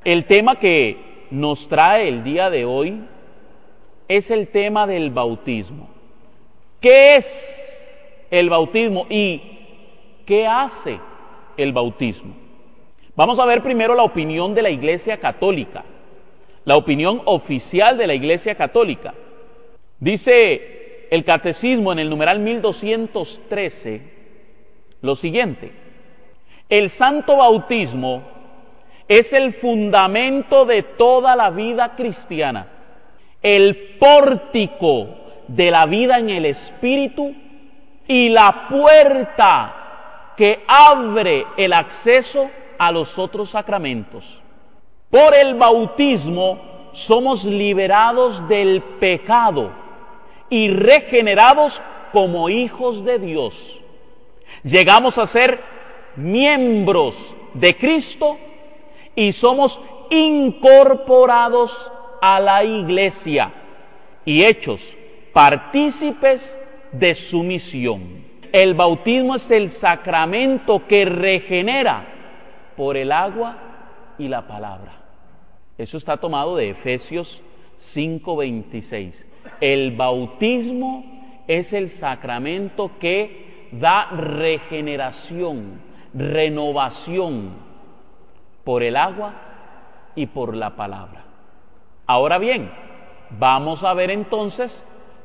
El tema que nos trae el día de hoy es el tema del bautismo. ¿Qué es el bautismo y qué hace el bautismo? Vamos a ver primero la opinión de la Iglesia Católica, la opinión oficial de la Iglesia Católica. Dice el Catecismo en el numeral 1213 lo siguiente: el santo bautismo es el fundamento de toda la vida cristiana, el pórtico de la vida en el Espíritu y la puerta que abre el acceso a los otros sacramentos. Por el bautismo somos liberados del pecado y regenerados como hijos de Dios. Llegamos a ser miembros de Cristo y somos incorporados a la Iglesia y hechos partícipes de su misión. El bautismo es el sacramento que regenera por el agua y la palabra. Eso está tomado de Efesios 5:26. El bautismo es el sacramento que da regeneración, renovación por el agua y por la palabra. Ahora bien, vamos a ver entonces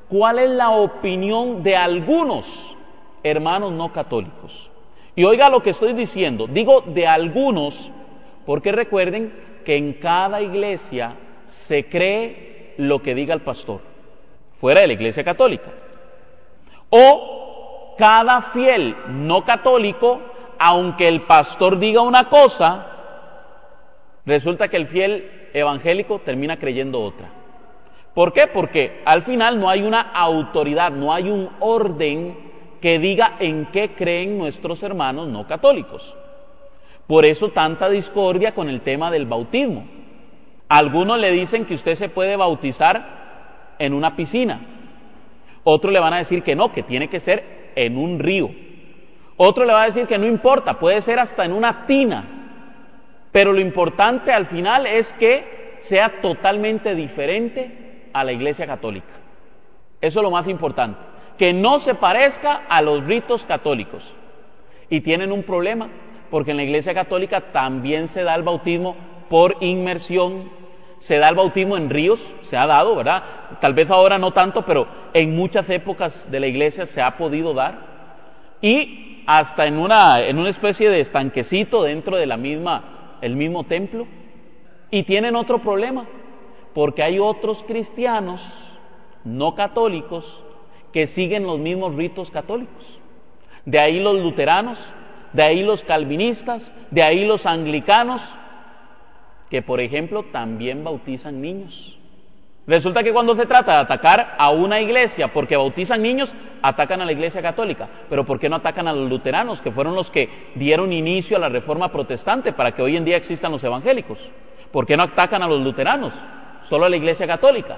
cuál es la opinión de algunos hermanos no católicos. Y oiga lo que estoy diciendo, digo de algunos, porque recuerden que en cada iglesia se cree lo que diga el pastor, fuera de la Iglesia Católica. O cada fiel no católico, aunque el pastor diga una cosa, resulta que el fiel evangélico termina creyendo otra. ¿Por qué? Porque al final no hay una autoridad, no hay un orden que diga en qué creen nuestros hermanos no católicos. Por eso tanta discordia con el tema del bautismo. Algunos le dicen que usted se puede bautizar en una piscina. Otros le van a decir que no, que tiene que ser en un río. Otro le va a decir que no importa, puede ser hasta en una tina. Pero lo importante al final es que sea totalmente diferente a la Iglesia Católica. Eso es lo más importante, que no se parezca a los ritos católicos. Y tienen un problema, porque en la Iglesia Católica también se da el bautismo por inmersión, se da el bautismo en ríos, se ha dado, ¿verdad? Tal vez ahora no tanto, pero en muchas épocas de la Iglesia se ha podido dar. Y hasta en una especie de estanquecito dentro de el mismo templo. Y tienen otro problema, porque hay otros cristianos no católicos que siguen los mismos ritos católicos. De ahí los luteranos, de ahí los calvinistas, de ahí los anglicanos, que por ejemplo también bautizan niños. Resulta que cuando se trata de atacar a una iglesia porque bautizan niños, atacan a la Iglesia Católica. Pero ¿por qué no atacan a los luteranos, que fueron los que dieron inicio a la Reforma Protestante para que hoy en día existan los evangélicos? ¿Por qué no atacan a los luteranos, solo a la Iglesia Católica?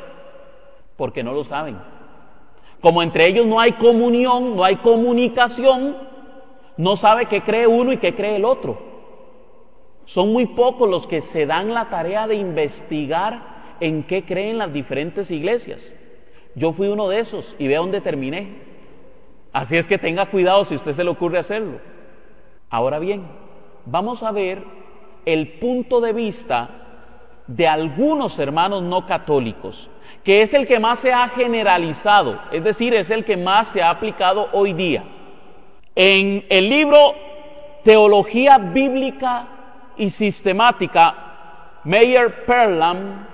Porque no lo saben. Como entre ellos no hay comunión, no hay comunicación, no sabe qué cree uno y qué cree el otro. Son muy pocos los que se dan la tarea de investigar en qué creen las diferentes iglesias. Yo fui uno de esos y vea dónde terminé. Así es que tenga cuidado si a usted se le ocurre hacerlo. Ahora bien, vamos a ver el punto de vista de algunos hermanos no católicos, que es el que más se ha generalizado, es decir, es el que más se ha aplicado hoy día. En el libro Teología Bíblica y Sistemática, Meyer Perlam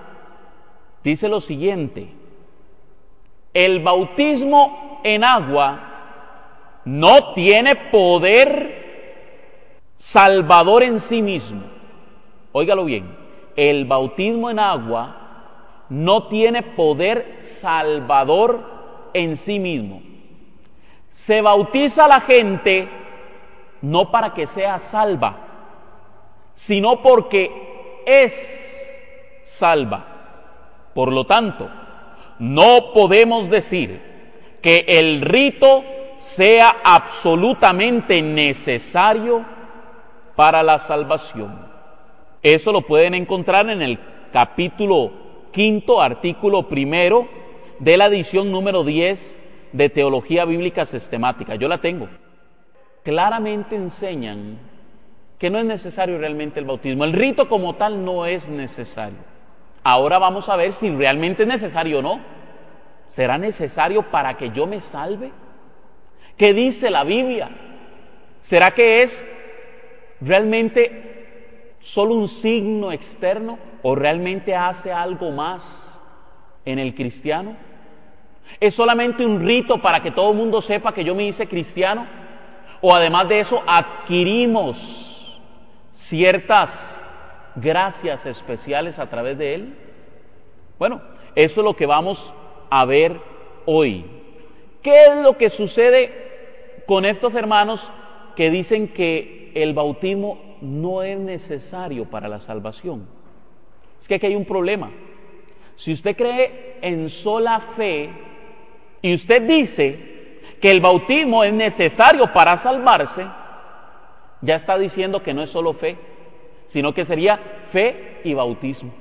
dice lo siguiente: el bautismo en agua no tiene poder salvador en sí mismo. Óigalo bien, el bautismo en agua no tiene poder salvador en sí mismo. Se bautiza a la gente no para que sea salva, sino porque es salva. Por lo tanto, no podemos decir que el rito sea absolutamente necesario para la salvación. Eso lo pueden encontrar en el capítulo 5, artículo 1 de la edición número 10 de Teología Bíblica Sistemática. Yo la tengo. Claramente enseñan que no es necesario realmente el bautismo. El rito como tal no es necesario. Ahora vamos a ver si realmente es necesario o no. ¿Será necesario para que yo me salve? ¿Qué dice la Biblia? ¿Será que es realmente solo un signo externo o realmente hace algo más en el cristiano? ¿Es solamente un rito para que todo el mundo sepa que yo me hice cristiano? ¿O además de eso adquirimos ciertas gracias especiales a través de él? Bueno, eso es lo que vamos a ver hoy. ¿Qué es lo que sucede con estos hermanos que dicen que el bautismo no es necesario para la salvación? Es que aquí hay un problema. Si usted cree en sola fe y usted dice que el bautismo es necesario para salvarse, ya está diciendo que no es solo fe, sino que sería fe y bautismo.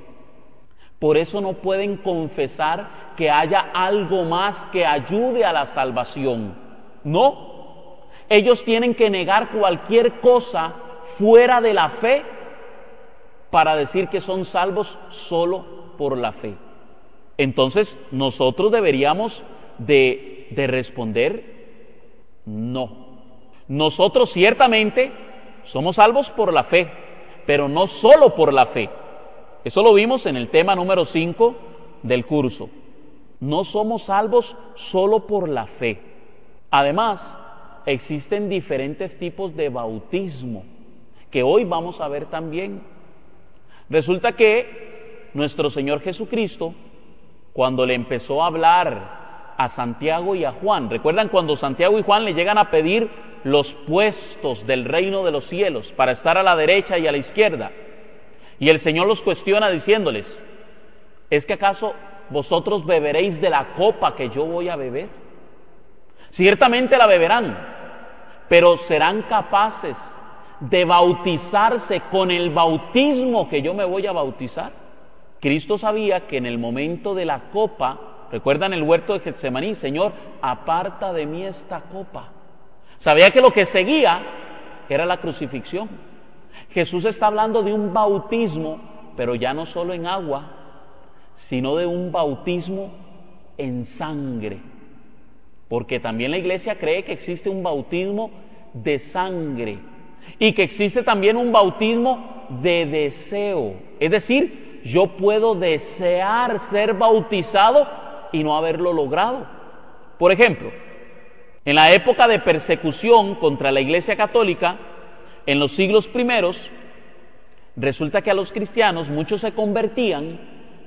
Por eso no pueden confesar que haya algo más que ayude a la salvación. No, ellos tienen que negar cualquier cosa fuera de la fe para decir que son salvos solo por la fe. Entonces nosotros deberíamos de responder no. Nosotros ciertamente somos salvos por la fe, pero no solo por la fe. Eso lo vimos en el tema número 5 del curso. No somos salvos solo por la fe. Además, existen diferentes tipos de bautismo que hoy vamos a ver también. Resulta que nuestro Señor Jesucristo, cuando le empezó a hablar a Santiago y a Juan, ¿recuerdan cuando Santiago y Juan le llegan a pedir los puestos del reino de los cielos para estar a la derecha y a la izquierda? Y el Señor los cuestiona diciéndoles: ¿es que acaso vosotros beberéis de la copa que yo voy a beber? Ciertamente la beberán, pero serán capaces de bautizarse con el bautismo que yo me voy a bautizar. Cristo sabía que en el momento de la copa, recuerdan el huerto de Getsemaní: Señor, aparta de mí esta copa. Sabía que lo que seguía era la crucifixión. Jesús está hablando de un bautismo, pero ya no solo en agua, sino de un bautismo en sangre. Porque también la iglesia cree que existe un bautismo de sangre y que existe también un bautismo de deseo. Es decir, yo puedo desear ser bautizado y no haberlo logrado. Por ejemplo, en la época de persecución contra la Iglesia Católica, en los siglos primeros, resulta que a los cristianos muchos se convertían,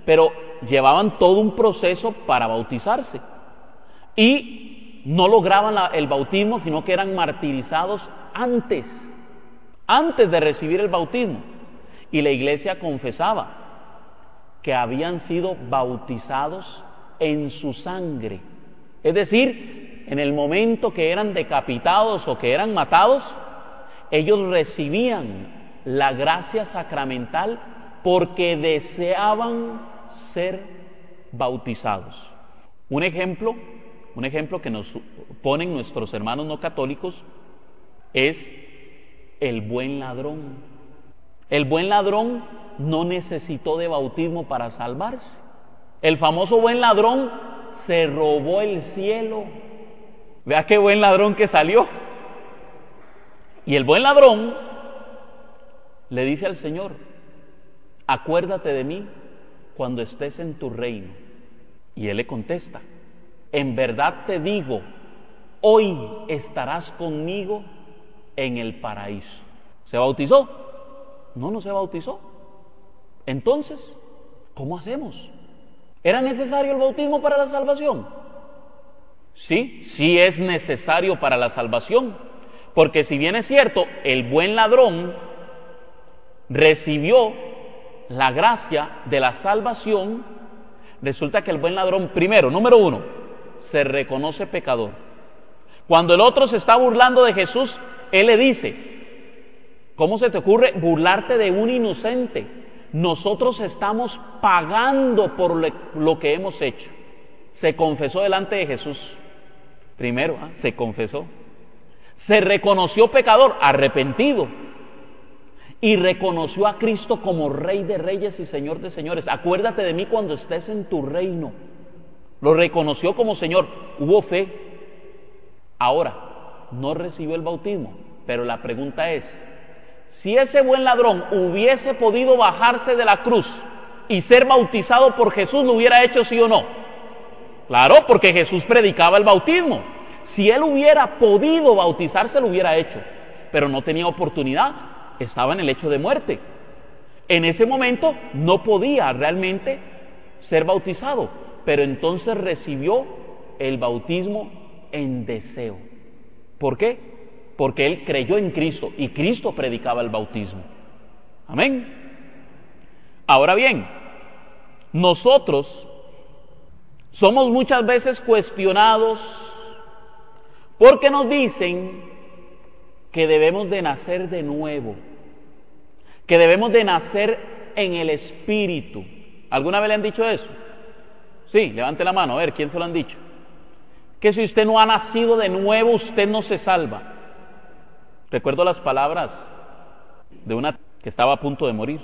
pero llevaban todo un proceso para bautizarse y no lograban el bautismo, sino que eran martirizados antes de recibir el bautismo. Y la iglesia confesaba que habían sido bautizados en su sangre. Es decir, en el momento que eran decapitados o que eran matados, ellos recibían la gracia sacramental porque deseaban ser bautizados. Un ejemplo que nos ponen nuestros hermanos no católicos es el buen ladrón. El buen ladrón no necesitó de bautismo para salvarse. El famoso buen ladrón se robó el cielo. Vea qué buen ladrón que salió. Y el buen ladrón le dice al Señor: acuérdate de mí cuando estés en tu reino. Y él le contesta: en verdad te digo, hoy estarás conmigo en el paraíso. ¿Se bautizó? No, no se bautizó. Entonces, ¿cómo hacemos? ¿Era necesario el bautismo para la salvación? Sí, sí es necesario para la salvación, porque si bien es cierto, el buen ladrón recibió la gracia de la salvación, resulta que el buen ladrón, primero, número uno, se reconoce pecador. Cuando el otro se está burlando de Jesús, él le dice: ¿cómo se te ocurre burlarte de un inocente? nosotros estamos pagando por lo que hemos hecho. Se confesó delante de Jesús. Primero, se confesó. Se reconoció pecador, arrepentido. Y reconoció a Cristo como Rey de Reyes y Señor de Señores. Acuérdate de mí cuando estés en tu reino. Lo reconoció como Señor. Hubo fe. Ahora, no recibió el bautismo. Pero la pregunta es, si ese buen ladrón hubiese podido bajarse de la cruz y ser bautizado por Jesús, ¿lo hubiera hecho sí o no? Claro, porque Jesús predicaba el bautismo. Si él hubiera podido bautizarse, lo hubiera hecho. Pero no tenía oportunidad. Estaba en el lecho de muerte. En ese momento no podía realmente ser bautizado, pero entonces recibió el bautismo en deseo. ¿Por qué? Porque él creyó en Cristo y Cristo predicaba el bautismo. Amén. Ahora bien, nosotros somos muchas veces cuestionados porque nos dicen que debemos de nacer de nuevo, que debemos de nacer en el Espíritu. ¿Alguna vez le han dicho eso? Sí, levante la mano, a ver, ¿quién se lo han dicho? Que si usted no ha nacido de nuevo, usted no se salva. Recuerdo las palabras de una que estaba a punto de morir.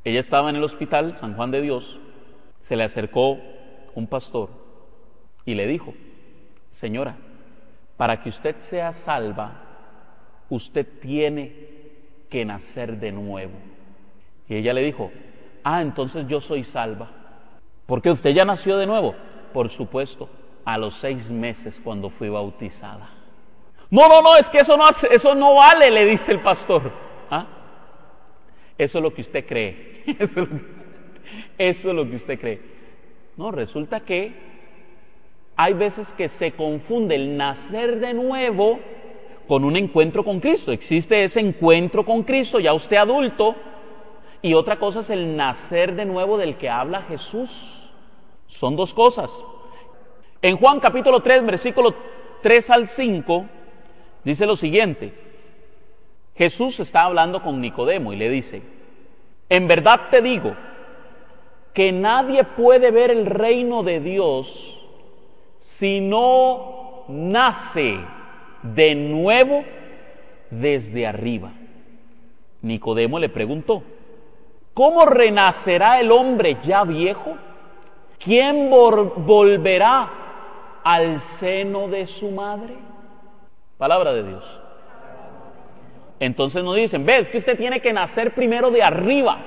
Ella estaba en el hospital San Juan de Dios, se le acercó un pastor y le dijo: señora, para que usted sea salva, usted tiene que nacer de nuevo. Y ella le dijo: entonces yo soy salva. ¿Por qué usted ya nació de nuevo? Por supuesto, a los 6 meses cuando fui bautizada. No, es que eso no vale, le dice el pastor. Eso es lo que usted cree. Eso es lo que usted cree. No, resulta que hay veces que se confunde el nacer de nuevo con un encuentro con Cristo. Existe ese encuentro con Cristo, ya usted adulto, y otra cosa es el nacer de nuevo del que habla Jesús. Son dos cosas. En Juan capítulo 3, versículo 3 al 5, dice lo siguiente. Jesús está hablando con Nicodemo y le dice: en verdad te digo que nadie puede ver el reino de Dios si no nace de nuevo desde arriba. Nicodemo le preguntó: ¿cómo renacerá el hombre ya viejo? ¿Quién volverá al seno de su madre? Palabra de Dios. Entonces nos dicen: ves que usted tiene que nacer primero de arriba,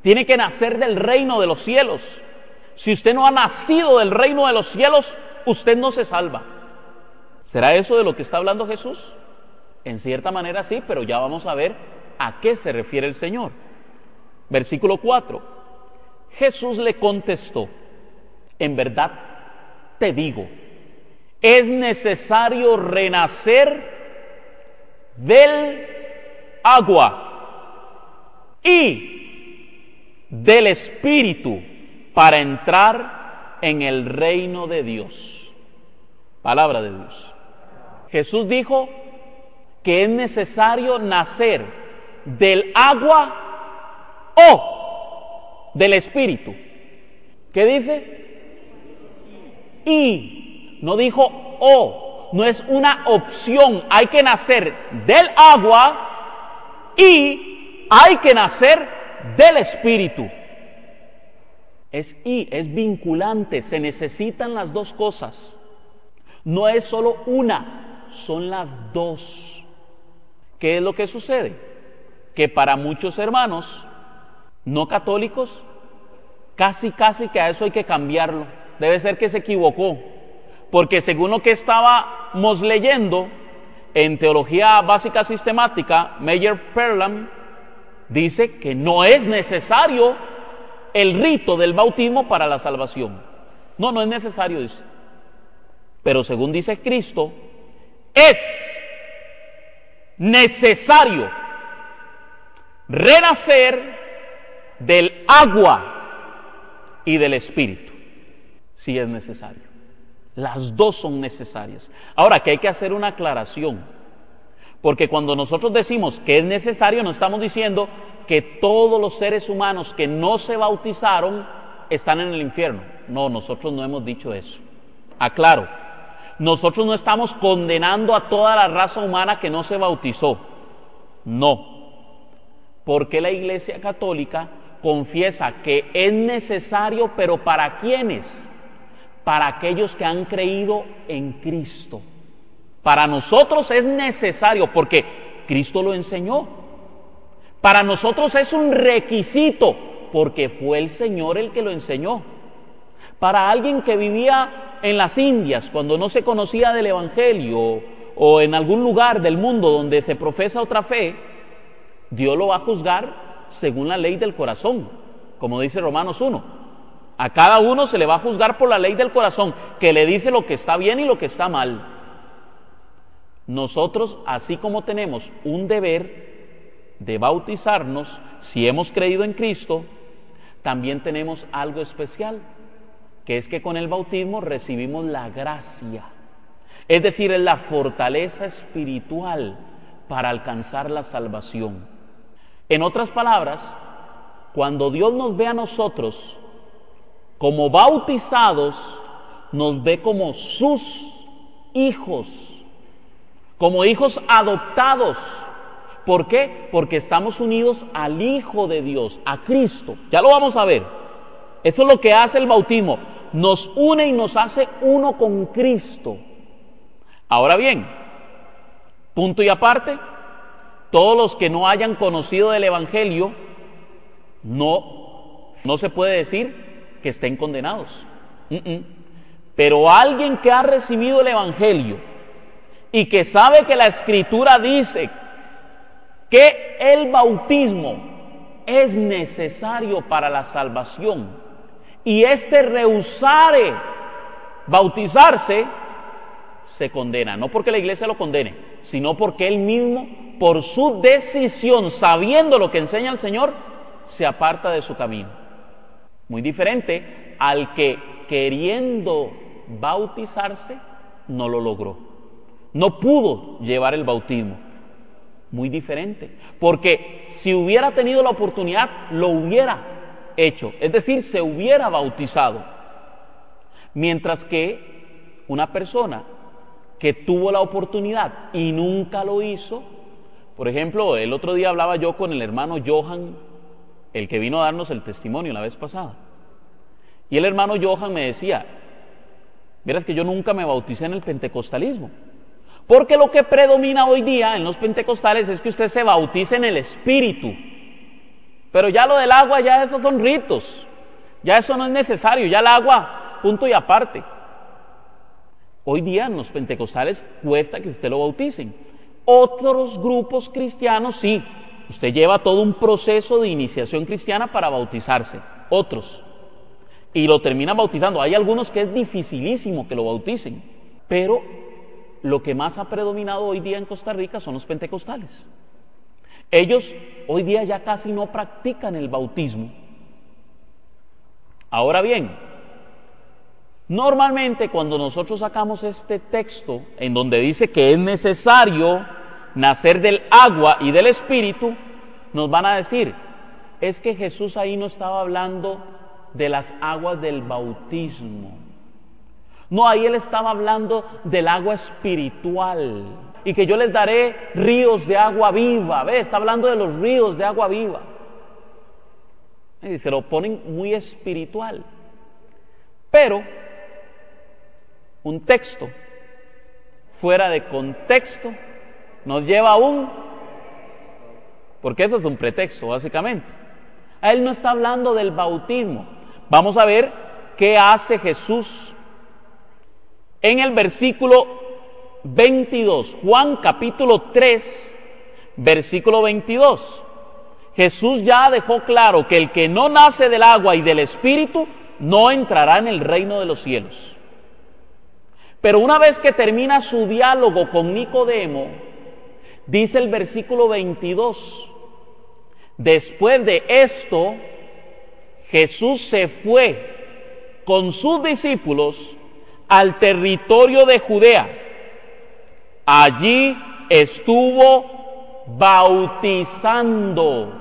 tiene que nacer del reino de los cielos. Si usted no ha nacido del reino de los cielos, usted no se salva. ¿Será eso de lo que está hablando Jesús? En cierta manera sí, pero ya vamos a ver a qué se refiere el Señor. Versículo 4. Jesús le contestó: en verdad te digo, es necesario renacer del agua y del Espíritu para entrar en el reino de Dios. Palabra de Dios. Jesús dijo que es necesario nacer del agua o del Espíritu. ¿Qué dice? Y, no dijo o. No es una opción, hay que nacer del agua y hay que nacer del Espíritu. Es vinculante, se necesitan las dos cosas. No es solo una, son las dos. ¿Qué es lo que sucede? Que para muchos hermanos no católicos, casi que a eso hay que cambiarlo. Debe ser que se equivocó. Porque según lo que estábamos leyendo en Teología Básica Sistemática, Meyer Perlam dice que no es necesario el rito del bautismo para la salvación. No es necesario, dice. Pero según dice Cristo, es necesario renacer del agua y del Espíritu. Sí es necesario. Las dos son necesarias. Ahora, que hay que hacer una aclaración, Porque cuando nosotros decimos que es necesario, no estamos diciendo que todos los seres humanos que no se bautizaron están en el infierno. No, nosotros no hemos dicho eso. Aclaro, nosotros no estamos condenando a toda la raza humana que no se bautizó. No. Porque la Iglesia Católica confiesa que es necesario, pero ¿para quiénes? Para aquellos que han creído en Cristo. Para nosotros es necesario porque Cristo lo enseñó. Para nosotros es un requisito porque fue el Señor el que lo enseñó. Para alguien que vivía en las Indias, cuando no se conocía del Evangelio, o en algún lugar del mundo donde se profesa otra fe, Dios lo va a juzgar según la ley del corazón, como dice Romanos 1. A cada uno se le va a juzgar por la ley del corazón, que le dice lo que está bien y lo que está mal. Nosotros, así como tenemos un deber de bautizarnos, si hemos creído en Cristo, también tenemos algo especial, que es que con el bautismo recibimos la gracia, es decir, es la fortaleza espiritual para alcanzar la salvación. En otras palabras, cuando Dios nos ve a nosotros como bautizados, nos ve como sus hijos, como hijos adoptados. ¿Por qué? Porque estamos unidos al Hijo de Dios, a Cristo. Ya lo vamos a ver. Eso es lo que hace el bautismo. Nos une y nos hace uno con Cristo. Ahora bien, punto y aparte, todos los que no hayan conocido del Evangelio, no se puede decir que estén condenados. Pero alguien que ha recibido el Evangelio y que sabe que la Escritura dice que el bautismo es necesario para la salvación y rehusare bautizarse, se condena, no porque la iglesia lo condene, sino porque él mismo, por su decisión, sabiendo lo que enseña el Señor, se aparta de su camino. Muy diferente al que, queriendo bautizarse, no lo logró, no pudo llevar el bautismo. Muy diferente, porque si hubiera tenido la oportunidad, lo hubiera hecho, es decir, se hubiera bautizado. Mientras que una persona que tuvo la oportunidad y nunca lo hizo, por ejemplo, el otro día hablaba yo con el hermano Johan, el que vino a darnos el testimonio la vez pasada, y el hermano Johan me decía, verás que yo nunca me bauticé en el pentecostalismo, porque lo que predomina hoy día en los pentecostales es que usted se bautice en el Espíritu, pero ya lo del agua, ya esos son ritos, ya eso no es necesario, ya el agua, punto y aparte. Hoy día en los pentecostales cuesta que usted lo bauticen. Otros grupos cristianos sí, usted lleva todo un proceso de iniciación cristiana para bautizarse, otros, y lo terminan bautizando. Hay algunos que es dificilísimo que lo bauticen, pero lo que más ha predominado hoy día en Costa Rica son los pentecostales. Ellos hoy día ya casi no practican el bautismo. Ahora bien, normalmente cuando nosotros sacamos este texto en donde dice que es necesario nacer del agua y del Espíritu, nos van a decir, es que Jesús ahí no estaba hablando de las aguas del bautismo. No, ahí él estaba hablando del agua espiritual y que yo les daré ríos de agua viva. ¿Ve? Está hablando de los ríos de agua viva. Y se lo ponen muy espiritual. Pero un texto fuera de contexto nos lleva a porque eso es un pretexto básicamente. A él no está hablando del bautismo. Vamos a ver qué hace Jesús en el versículo 22, Juan capítulo 3, versículo 22. Jesús ya dejó claro que el que no nace del agua y del Espíritu no entrará en el reino de los cielos. Pero una vez que termina su diálogo con Nicodemo, dice el versículo 22, después de esto, Jesús se fue con sus discípulos al territorio de Judea. Allí estuvo bautizando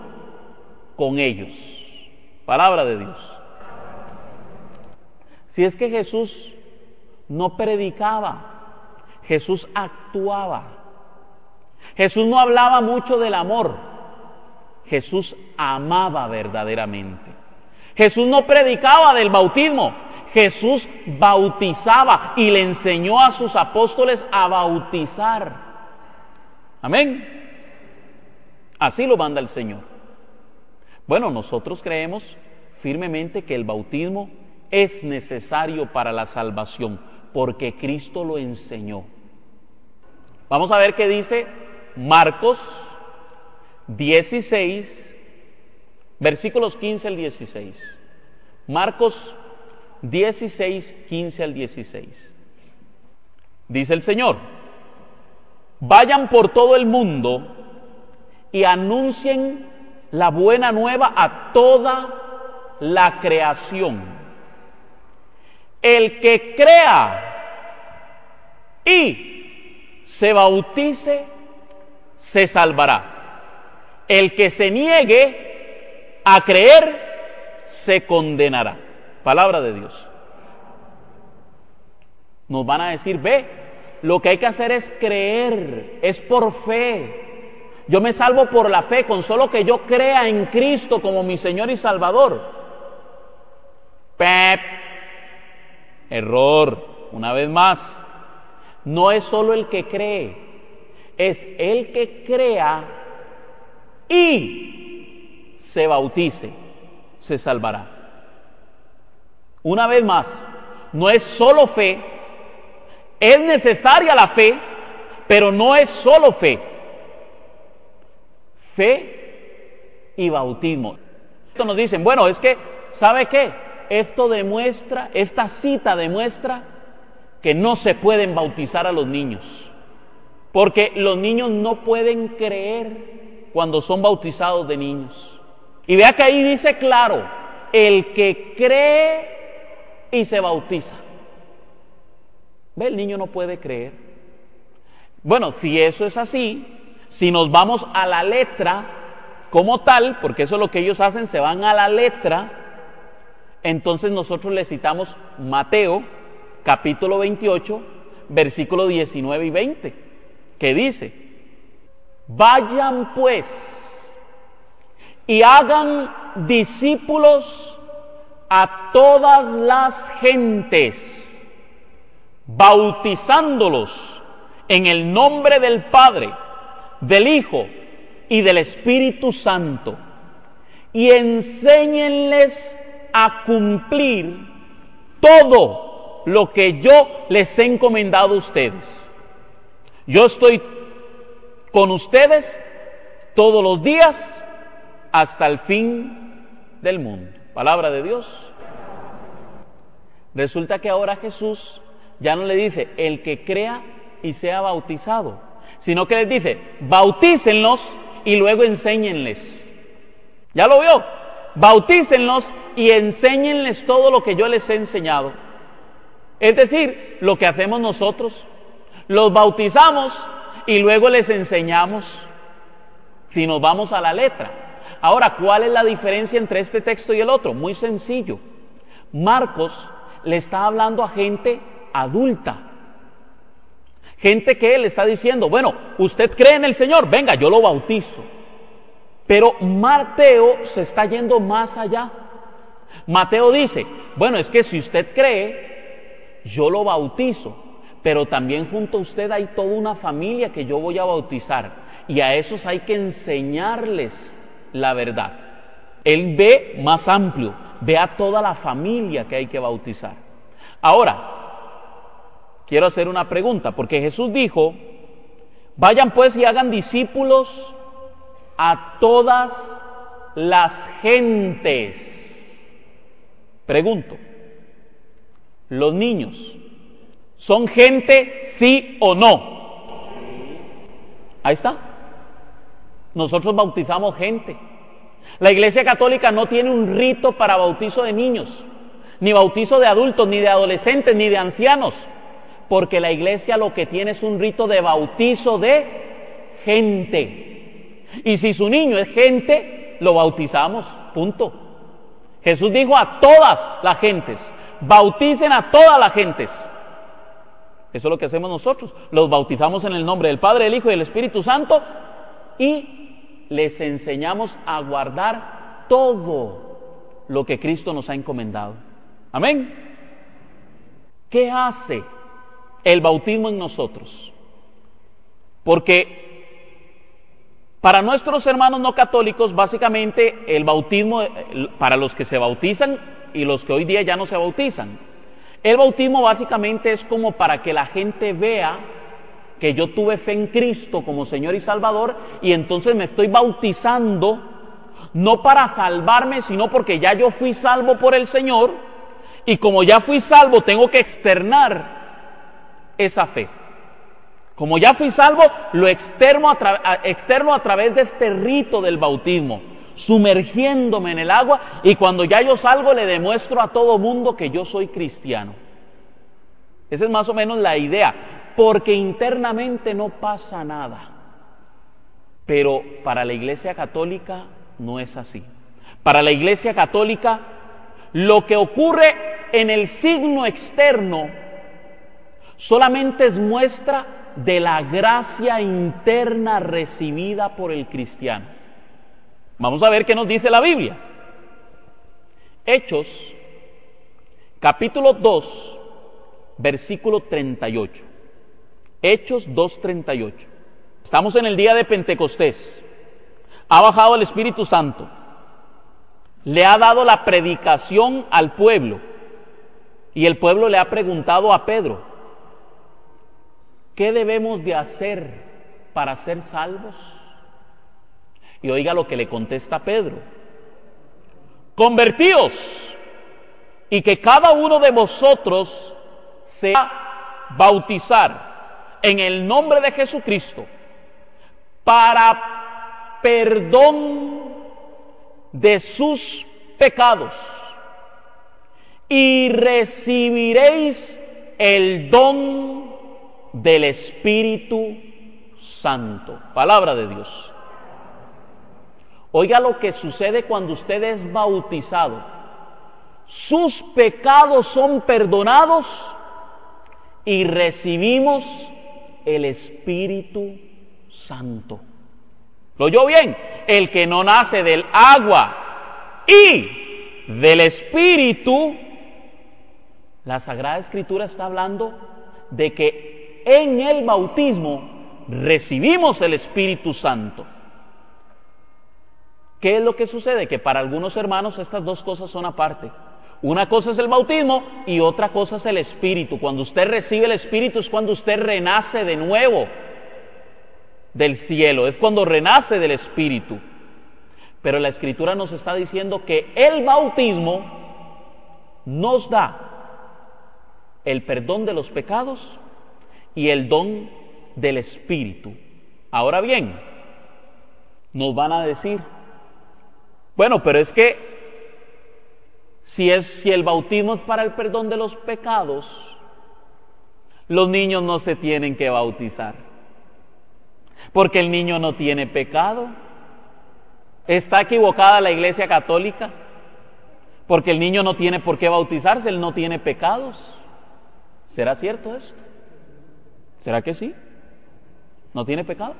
con ellos. Palabra de Dios. Si es que Jesús no predicaba, Jesús actuaba. Jesús no hablaba mucho del amor, Jesús amaba verdaderamente. Jesús no predicaba del bautismo, Jesús bautizaba y le enseñó a sus apóstoles a bautizar. Amén. Así lo manda el Señor. Bueno, nosotros creemos firmemente que el bautismo es necesario para la salvación, porque Cristo lo enseñó. Vamos a ver qué dice Marcos 16, versículos 15 al 16. Marcos 16, 15 al 16. Dice el Señor: vayan por todo el mundo y anuncien la buena nueva a toda la creación. El que crea y se bautice, se salvará. El que se niegue a creer, se condenará. Palabra de Dios. Nos van a decir, ve, lo que hay que hacer es creer, es por fe. Yo me salvo por la fe, con solo que yo crea en Cristo como mi Señor y Salvador. Error, una vez más. No es solo el que cree, es el que crea y se bautice, se salvará. Una vez más, no es solo fe, es necesaria la fe, pero no es solo fe. Fe y bautismo. Esto nos dicen, bueno, es que, ¿sabe qué? Esto demuestra, esta cita demuestra que no se pueden bautizar a los niños, porque los niños no pueden creer cuando son bautizados de niños. Y vea que ahí dice claro, el que cree y se bautiza. ¿Ve? El niño no puede creer. Bueno, si eso es así, si nos vamos a la letra como tal, porque eso es lo que ellos hacen, se van a la letra, entonces nosotros le citamos Mateo, capítulo 28, versículo 19 y 20, que dice: vayan pues y hagan discípulos a todas las gentes, bautizándolos en el nombre del Padre, del Hijo y del Espíritu Santo, y enséñenles a cumplir todo lo que yo les he encomendado a ustedes. Yo estoy con ustedes todos los días hasta el fin del mundo. Palabra de Dios. Resulta que ahora Jesús ya no le dice el que crea y sea bautizado, sino que les dice bautícenlos y luego enséñenles. ¿Ya lo vio? Bautícenlos y enséñenles todo lo que yo les he enseñado. Es decir, lo que hacemos nosotros, los bautizamos y luego les enseñamos, si nos vamos a la letra. Ahora, ¿cuál es la diferencia entre este texto y el otro? Muy sencillo. Marcos le está hablando a gente adulta, gente que le está diciendo, bueno, usted cree en el Señor, venga, yo lo bautizo. Pero Mateo se está yendo más allá. Mateo dice, bueno, es que si usted cree, yo lo bautizo, pero también junto a usted hay toda una familia que yo voy a bautizar, y a esos hay que enseñarles la verdad. Él ve más amplio, ve a toda la familia que hay que bautizar. Ahora, quiero hacer una pregunta, porque Jesús dijo, vayan pues y hagan discípulos a todas las gentes. Pregunto, ¿los niños son gente, sí o no? Ahí está. Nosotros bautizamos gente. La Iglesia Católica no tiene un rito para bautizo de niños, ni bautizo de adultos, ni de adolescentes, ni de ancianos, porque la Iglesia lo que tiene es un rito de bautizo de gente. Y si su niño es gente, lo bautizamos, punto. Jesús dijo a todas las gentes, bauticen a todas las gentes. Eso es lo que hacemos nosotros, los bautizamos en el nombre del Padre, del Hijo y del Espíritu Santo y les enseñamos a guardar todo lo que Cristo nos ha encomendado. Amén. ¿Qué hace el bautismo en nosotros? Porque para nuestros hermanos no católicos, básicamente el bautismo, para los que se bautizan y los que hoy día ya no se bautizan, el bautismo básicamente es como para que la gente vea que yo tuve fe en Cristo como Señor y Salvador y entonces me estoy bautizando no para salvarme, sino porque ya yo fui salvo por el Señor y como ya fui salvo tengo que externar esa fe. Como ya fui salvo, lo externo a través de este rito del bautismo, sumergiéndome en el agua y cuando ya yo salgo le demuestro a todo mundo que yo soy cristiano. Esa es más o menos la idea, porque internamente no pasa nada. Pero para la Iglesia Católica no es así. Para la Iglesia Católica lo que ocurre en el signo externo solamente es muestra de la gracia interna recibida por el cristiano. Vamos a ver qué nos dice la Biblia. Hechos, capítulo 2, versículo 38. Hechos 2:38. Estamos en el día de Pentecostés. Ha bajado el Espíritu Santo. Le ha dado la predicación al pueblo. Y el pueblo le ha preguntado a Pedro, ¿qué debemos de hacer para ser salvos? Y oiga lo que le contesta Pedro. Convertíos y que cada uno de vosotros sea bautizar en el nombre de Jesucristo para perdón de sus pecados y recibiréis el don del Espíritu Santo. Palabra de Dios. Oiga lo que sucede cuando usted es bautizado. Sus pecados son perdonados y recibimos el Espíritu Santo. ¿Lo oyó bien? El que no nace del agua y del Espíritu, la Sagrada Escritura está hablando de que en el bautismo recibimos el Espíritu Santo. ¿Qué es lo que sucede? Que para algunos hermanos estas dos cosas son aparte. Una cosa es el bautismo y otra cosa es el Espíritu. Cuando usted recibe el Espíritu es cuando usted renace de nuevo del cielo, es cuando renace del Espíritu. Pero la Escritura nos está diciendo que el bautismo nos da el perdón de los pecados y el don del Espíritu. Ahora bien, nos van a decir, bueno, pero es que si el bautismo es para el perdón de los pecados, los niños no se tienen que bautizar, porque el niño no tiene pecado. ¿Está equivocada la Iglesia Católica? Porque el niño no tiene por qué bautizarse, él no tiene pecados. ¿Será cierto esto? ¿Será que sí? ¿No tiene pecado?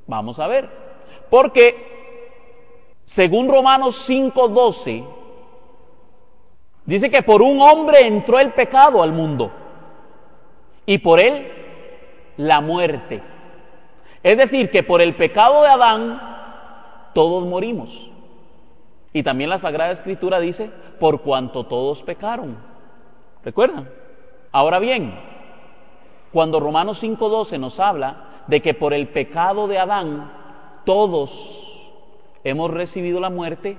Vamos a ver. Porque según Romanos 5:12 dice que por un hombre entró el pecado al mundo y por él la muerte. Es decir, que por el pecado de Adán todos morimos. Y también la Sagrada Escritura dice, por cuanto todos pecaron. ¿Recuerdan? Ahora bien, cuando Romanos 5:12 nos habla de que por el pecado de Adán todos hemos recibido la muerte,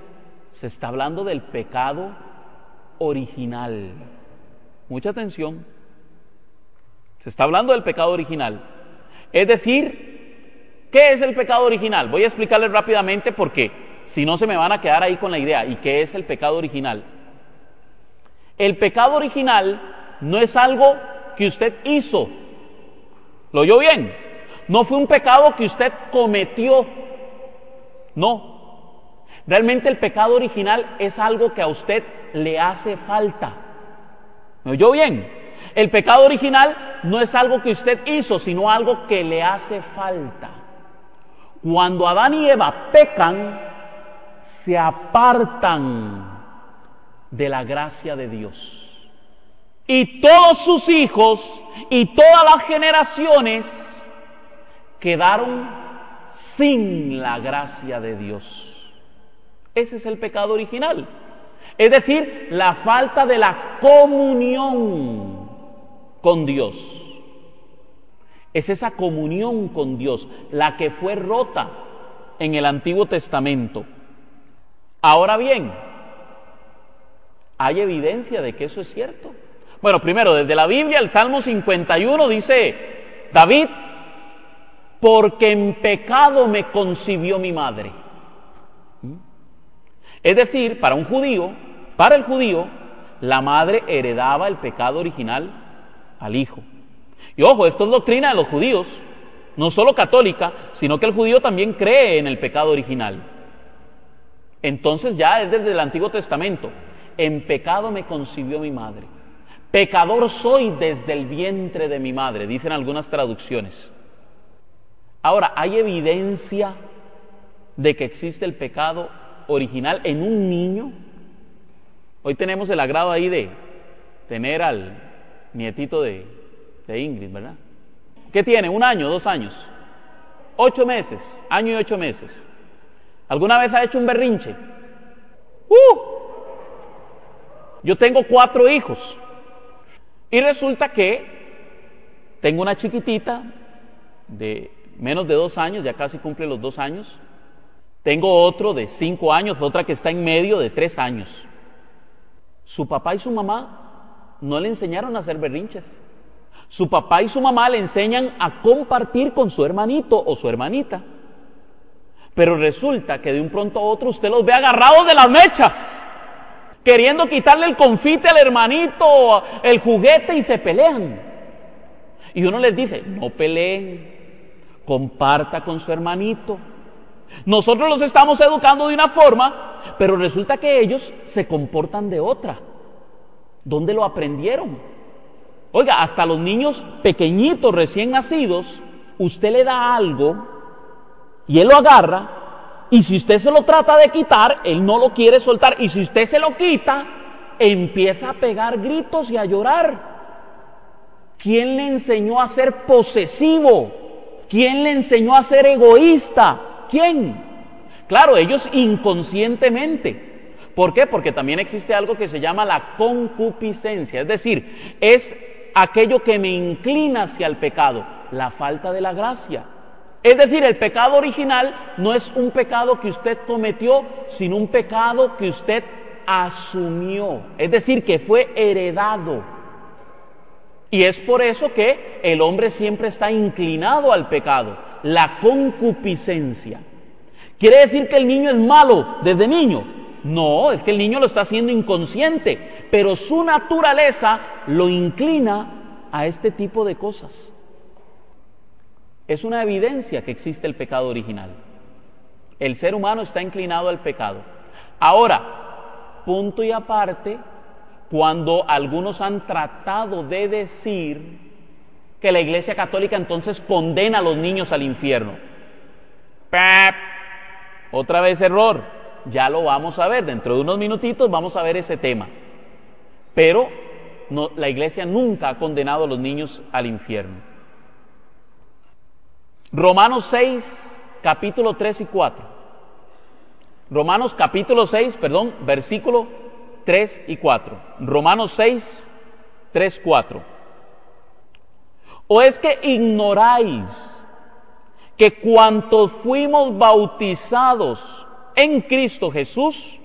se está hablando del pecado original. Mucha atención. Se está hablando del pecado original. Es decir, ¿qué es el pecado original? Voy a explicarles rápidamente porque si no se me van a quedar ahí con la idea. ¿Y qué es el pecado original? El pecado original no es algo que usted hizo. ¿Lo oyó bien? No fue un pecado que usted cometió. No. Realmente el pecado original es algo que a usted le hace falta. ¿Me oyó bien? El pecado original no es algo que usted hizo, sino algo que le hace falta. Cuando Adán y Eva pecan, se apartan de la gracia de Dios. Y todos sus hijos y todas las generaciones quedaron sin la gracia de Dios. Ese es el pecado original. Es decir, la falta de la comunión con Dios. Es esa comunión con Dios la que fue rota en el Antiguo Testamento. Ahora bien, ¿hay evidencia de que eso es cierto? Bueno, primero, desde la Biblia, el Salmo 51 dice, David, porque en pecado me concibió mi madre. Es decir, para el judío, la madre heredaba el pecado original al hijo. Y ojo, esto es doctrina de los judíos, no solo católica, sino que el judío también cree en el pecado original. Entonces ya es desde el Antiguo Testamento, en pecado me concibió mi madre. Pecador soy desde el vientre de mi madre, dicen algunas traducciones. Ahora, ¿hay evidencia de que existe el pecado original en un niño? Hoy tenemos el agrado ahí de tener al nietito de Ingrid, ¿verdad? ¿Qué tiene? ¿1 año, 2 años? 8 meses, año y 8 meses. ¿Alguna vez ha hecho un berrinche? Yo tengo 4 hijos. Y resulta que tengo una chiquitita de menos de 2 años, ya casi cumple los 2 años. Tengo otro de 5 años, otra que está en medio de 3 años. Su papá y su mamá no le enseñaron a hacer berrinches. Su papá y su mamá le enseñan a compartir con su hermanito o su hermanita. Pero resulta que de un pronto a otro usted los ve agarrados de las mechas, queriendo quitarle el confite al hermanito, el juguete, y se pelean. Y uno les dice, no peleen, comparta con su hermanito. Nosotros los estamos educando de una forma, pero resulta que ellos se comportan de otra. ¿Dónde lo aprendieron? Oiga, hasta los niños pequeñitos, recién nacidos, usted le da algo y él lo agarra, y si usted se lo trata de quitar, él no lo quiere soltar, y si usted se lo quita, empieza a pegar gritos y a llorar. ¿Quién le enseñó a ser posesivo? ¿Quién le enseñó a ser egoísta? ¿Quién? Claro, ellos inconscientemente. ¿Por qué? Porque también existe algo que se llama la concupiscencia, es decir, es aquello que me inclina hacia el pecado, la falta de la gracia. Es decir, el pecado original no es un pecado que usted cometió, sino un pecado que usted asumió, es decir, que fue heredado. Y es por eso que el hombre siempre está inclinado al pecado, la concupiscencia. ¿Quiere decir que el niño es malo desde niño? No, es que el niño lo está haciendo inconsciente, pero su naturaleza lo inclina a este tipo de cosas. Es una evidencia que existe el pecado original. El ser humano está inclinado al pecado. Ahora, punto y aparte, cuando algunos han tratado de decir que la Iglesia Católica entonces condena a los niños al infierno. ¡Pap! Otra vez error. Ya lo vamos a ver, dentro de unos minutitos vamos a ver ese tema. Pero no, la Iglesia nunca ha condenado a los niños al infierno. Romanos 6, capítulo 3 y 4. Romanos capítulo 6, perdón, versículo 3 y 4. Romanos 6, 3, 4. ¿O es que ignoráis que cuantos fuimos bautizados en Cristo Jesús,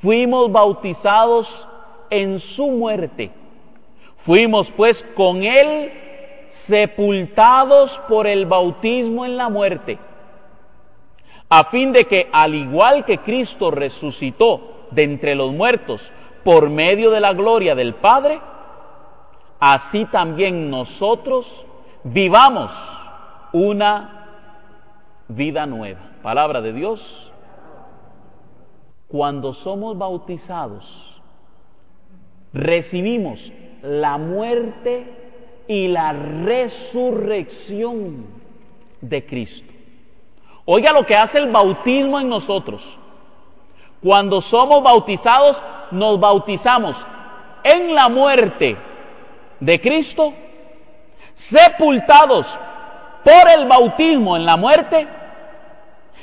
fuimos bautizados en su muerte? Fuimos pues con él sepultados por el bautismo en la muerte, a fin de que, al igual que Cristo resucitó de entre los muertos por medio de la gloria del Padre, así también nosotros vivamos una vida nueva. Palabra de Dios. Cuando somos bautizados, recibimos la muerte y la resurrección de Cristo. Oiga lo que hace el bautismo en nosotros. Cuando somos bautizados, nos bautizamos en la muerte de Cristo, sepultados por el bautismo en la muerte,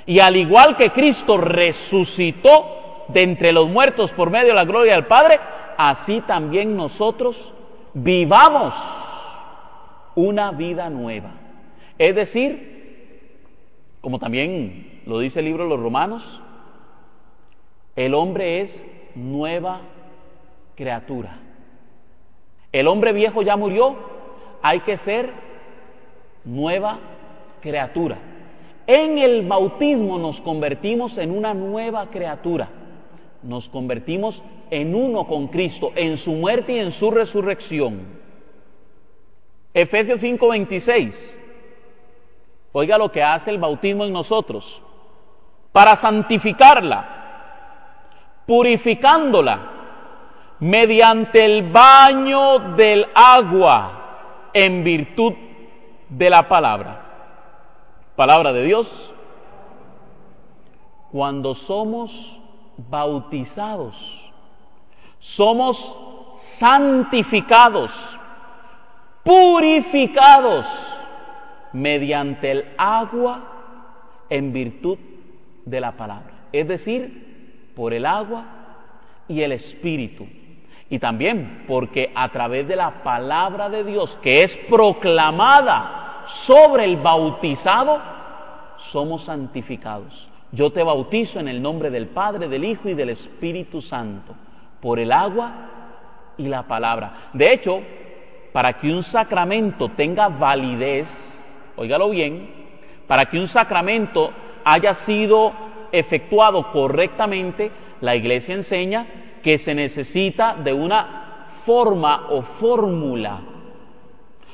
y al igual que Cristo resucitó de entre los muertos por medio de la gloria del Padre, así también nosotros vivamos una vida nueva. Es decir, como también lo dice el libro de los Romanos, el hombre es nueva criatura. El hombre viejo ya murió, hay que ser nueva criatura. En el bautismo nos convertimos en una nueva criatura. Nos convertimos en uno con Cristo, en su muerte y en su resurrección. Efesios 5:26. Oiga lo que hace el bautismo en nosotros. Para santificarla, purificándola, mediante el baño del agua, en virtud de la palabra. Palabra de Dios. Cuando somos bautizados, somos santificados, purificados mediante el agua en virtud de la palabra, es decir, por el agua y el Espíritu, y también porque a través de la palabra de Dios que es proclamada sobre el bautizado, somos santificados. Yo te bautizo en el nombre del Padre, del Hijo y del Espíritu Santo, por el agua y la palabra. De hecho, para que un sacramento tenga validez, óigalo bien, para que un sacramento haya sido efectuado correctamente, la Iglesia enseña que se necesita de una forma o fórmula.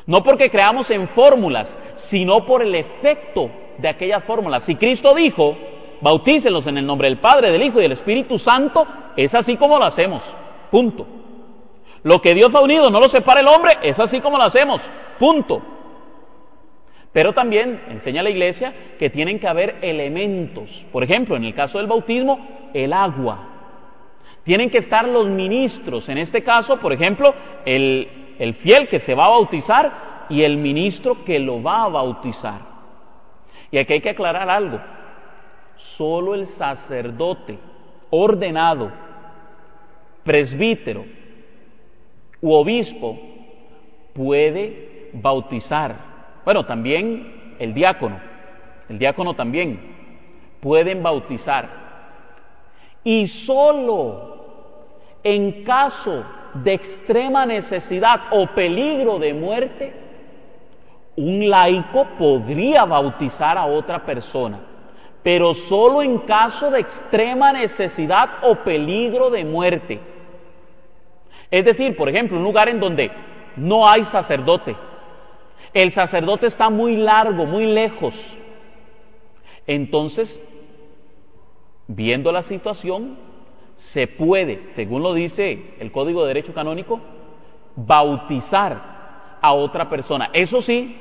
No porque creamos en fórmulas, sino por el efecto de aquellas fórmulas. Si Cristo dijo, bautícenlos en el nombre del Padre, del Hijo y del Espíritu Santo, es así como lo hacemos, punto. Lo que Dios ha unido no lo separa el hombre, es así como lo hacemos, punto. Pero también enseña la Iglesia que tienen que haber elementos. Por ejemplo, en el caso del bautismo, el agua. Tienen que estar los ministros, en este caso, por ejemplo, el fiel que se va a bautizar y el ministro que lo va a bautizar. Y aquí hay que aclarar algo. Solo el sacerdote ordenado, presbítero u obispo puede bautizar. Bueno, también el diácono también pueden bautizar. Y solo en caso de extrema necesidad o peligro de muerte, un laico podría bautizar a otra persona, pero solo en caso de extrema necesidad o peligro de muerte. Es decir, por ejemplo, un lugar en donde no hay sacerdote, el sacerdote está muy largo, muy lejos. Entonces, viendo la situación, se puede, según lo dice el Código de Derecho Canónico, bautizar a otra persona. Eso sí,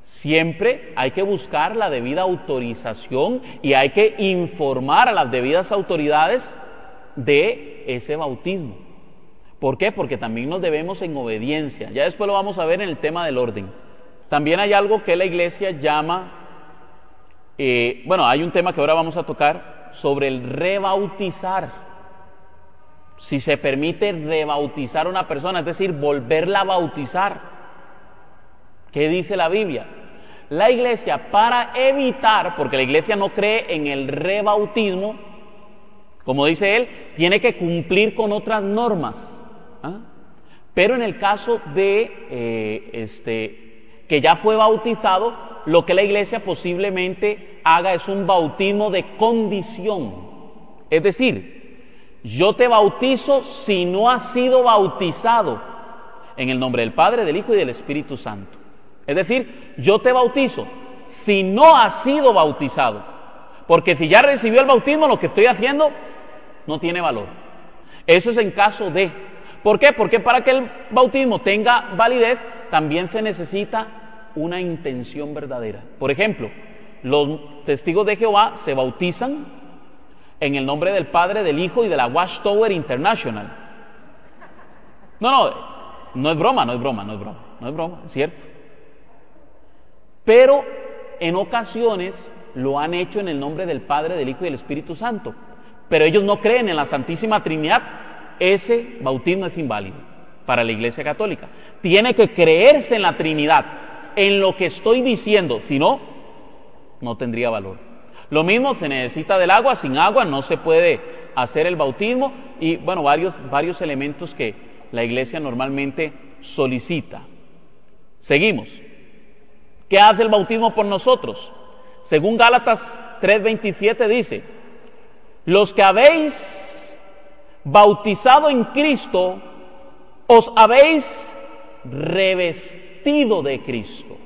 siempre hay que buscar la debida autorización y hay que informar a las debidas autoridades de ese bautismo. ¿Por qué? Porque también nos debemos en obediencia. Ya después lo vamos a ver en el tema del orden. También hay algo que la Iglesia llama, hay un tema que ahora vamos a tocar sobre el rebautizar. Si se permite rebautizar a una persona, es decir, volverla a bautizar. ¿Qué dice la Biblia? La Iglesia, para evitar, porque la Iglesia no cree en el rebautismo, como dice él, tiene que cumplir con otras normas. Pero en el caso de que ya fue bautizado, lo que la Iglesia posiblemente haga es un bautismo de condición. Es decir, yo te bautizo si no has sido bautizado en el nombre del Padre, del Hijo y del Espíritu Santo. Es decir, yo te bautizo si no has sido bautizado, porque si ya recibió el bautismo, lo que estoy haciendo no tiene valor. Eso es en caso de. ¿Por qué? Porque para que el bautismo tenga validez, también se necesita una intención verdadera. Por ejemplo, los testigos de Jehová se bautizan en el nombre del Padre, del Hijo y de la Watchtower International. No es broma, es cierto. Pero en ocasiones lo han hecho en el nombre del Padre, del Hijo y del Espíritu Santo. Pero ellos no creen en la Santísima Trinidad. Ese bautismo es inválido para la Iglesia Católica. Tiene que creerse en la Trinidad, en lo que estoy diciendo, si no, no tendría valor. Lo mismo se necesita del agua, sin agua no se puede hacer el bautismo y bueno, varios elementos que la Iglesia normalmente solicita. Seguimos. ¿Qué hace el bautismo por nosotros? Según Gálatas 3:27 dice: los que habéis bautizado en Cristo, os habéis revestido de Cristo.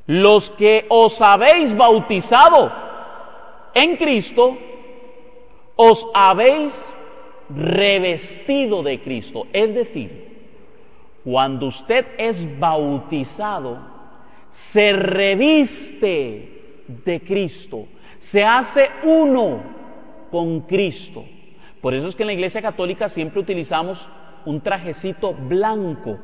Los que os habéis bautizado en Cristo, os habéis revestido de Cristo. Es decir, cuando usted es bautizado, se reviste de Cristo, se hace uno con Cristo. Por eso es que en la Iglesia Católica siempre utilizamos un trajecito blanco.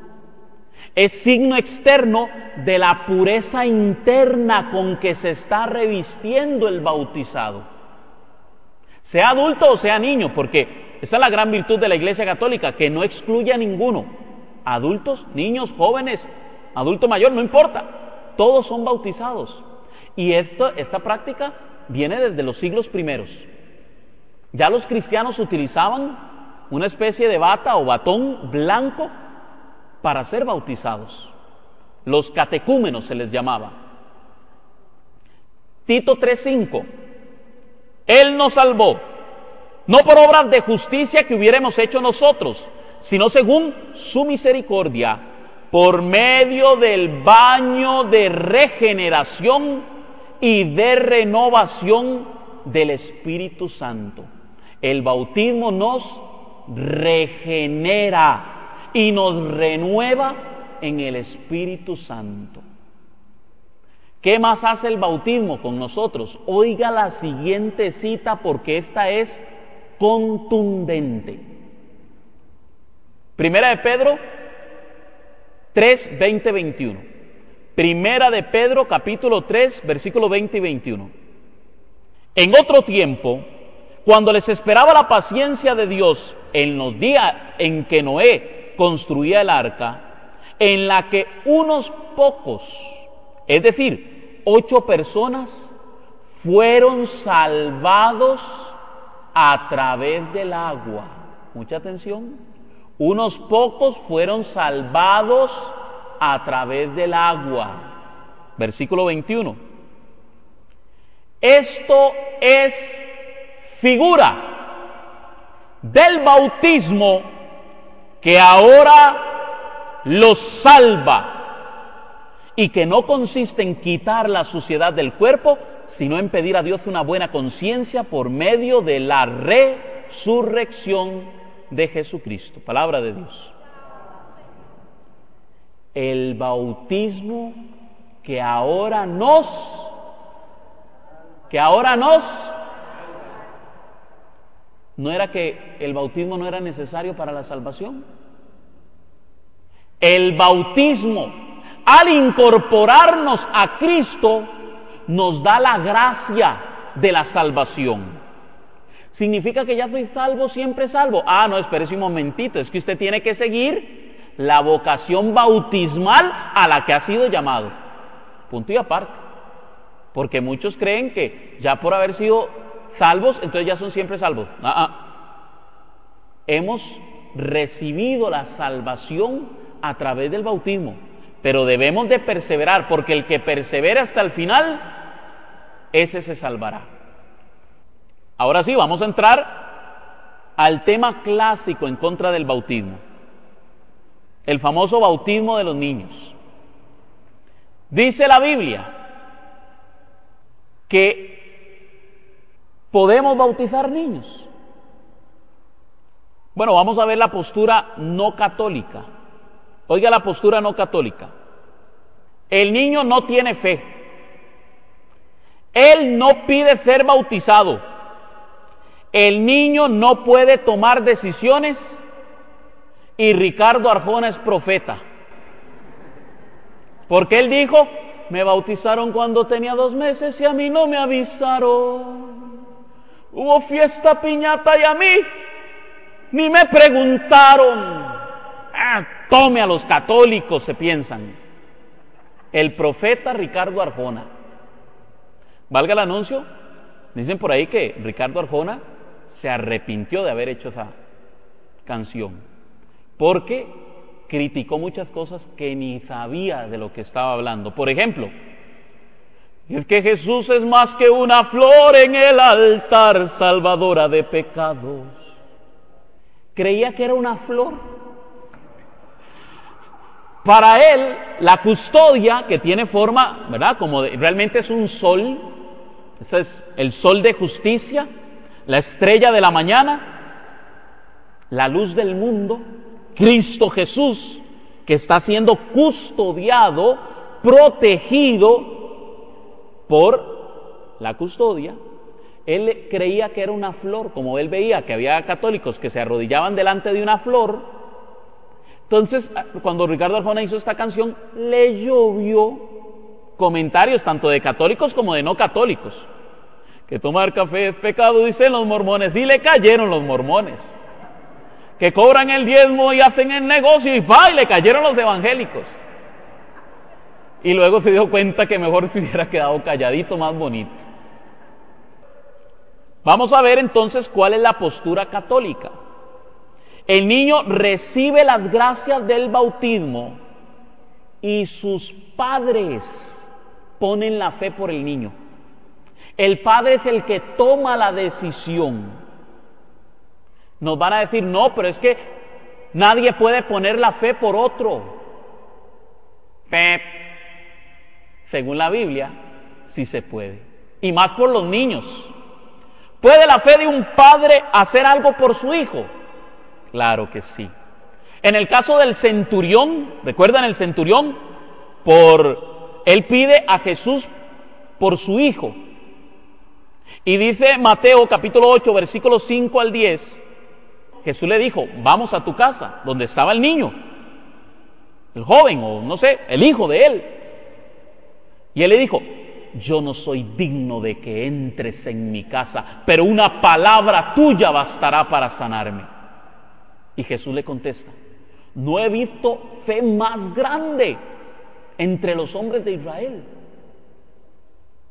Es signo externo de la pureza interna con que se está revistiendo el bautizado. Sea adulto o sea niño, porque esa es la gran virtud de la Iglesia Católica, que no excluye a ninguno. Adultos, niños, jóvenes, adulto mayor, no importa. Todos son bautizados. Y esta práctica viene desde los siglos primeros. Ya los cristianos utilizaban una especie de bata o batón blanco para ser bautizados. Los catecúmenos se les llamaba. Tito 3:5. Él nos salvó, no por obras de justicia que hubiéramos hecho nosotros, sino según su misericordia, por medio del baño de regeneración y de renovación del Espíritu Santo. El bautismo nos regenera y nos renueva en el Espíritu Santo. ¿Qué más hace el bautismo con nosotros? Oiga la siguiente cita porque esta es contundente. Primera de Pedro 3, 20, 21. Primera de Pedro capítulo 3, versículo 20 y 21. En otro tiempo, cuando les esperaba la paciencia de Dios en los días en que Noé construía el arca, en la que unos pocos, es decir, 8 personas, fueron salvados a través del agua. Mucha atención. Unos pocos fueron salvados a través del agua. Versículo 21. Esto es figura del bautismo que ahora los salva y que no consiste en quitar la suciedad del cuerpo, sino en pedir a Dios una buena conciencia por medio de la resurrección de Jesucristo. Palabra de Dios. El bautismo que ahora nos ¿no era que el bautismo no era necesario para la salvación? El bautismo, al incorporarnos a Cristo, nos da la gracia de la salvación. ¿Significa que ya soy salvo, siempre salvo? Ah, no, espérese un momentito, es que usted tiene que seguir la vocación bautismal a la que ha sido llamado. Punto y aparte. Porque muchos creen que ya por haber sido salvos, entonces ya son siempre salvos. Hemos recibido la salvación a través del bautismo, pero debemos de perseverar, porque el que persevera hasta el final, ese se salvará. Ahora sí, vamos a entrar al tema clásico en contra del bautismo, el famoso bautismo de los niños. Dice la Biblia que podemos bautizar niños. Bueno, vamos a ver la postura no católica. Oiga la postura no católica. El niño no tiene fe. Él no pide ser bautizado. El niño no puede tomar decisiones y Ricardo Arjona es profeta. Porque él dijo, me bautizaron cuando tenía 2 meses y a mí no me avisaron. Hubo fiesta, piñata y a mí ni me preguntaron. Tome a los católicos, se piensan. El profeta Ricardo Arjona. Valga el anuncio, dicen por ahí que Ricardo Arjona se arrepintió de haber hecho esa canción, porque criticó muchas cosas que ni sabía de lo que estaba hablando. Por ejemplo, es que Jesús es más que una flor en el altar, salvadora de pecados. Creía que era una flor. Para él, la custodia, que tiene forma, ¿verdad? Realmente es un sol, ese es el sol de justicia, la estrella de la mañana, la luz del mundo, Cristo Jesús, que está siendo custodiado, protegido por la custodia. Él creía que era una flor, como él veía que había católicos que se arrodillaban delante de una flor. Entonces, cuando Ricardo Arjona hizo esta canción, le llovió comentarios tanto de católicos como de no católicos. Que tomar café es pecado, dicen los mormones, y le cayeron los mormones. Que cobran el diezmo y hacen el negocio, y le cayeron los evangélicos. Y luego se dio cuenta que mejor se hubiera quedado calladito, más bonito. Vamos a ver entonces cuál es la postura católica. El niño recibe las gracias del bautismo y sus padres ponen la fe por el niño. El padre es el que toma la decisión. Nos van a decir, no, pero es que nadie puede poner la fe por otro. Según la Biblia, sí se puede. Y más por los niños. ¿Puede la fe de un padre hacer algo por su hijo? Claro que sí. En el caso del centurión, ¿recuerdan el centurión? Él pide a Jesús por su hijo. Y dice Mateo capítulo 8, versículos 5 al 10, Jesús le dijo, vamos a tu casa, donde estaba el niño, el joven, o no sé, el hijo de él. Y él le dijo, yo no soy digno de que entres en mi casa, pero una palabra tuya bastará para sanarme. Y Jesús le contesta, no he visto fe más grande entre los hombres de Israel.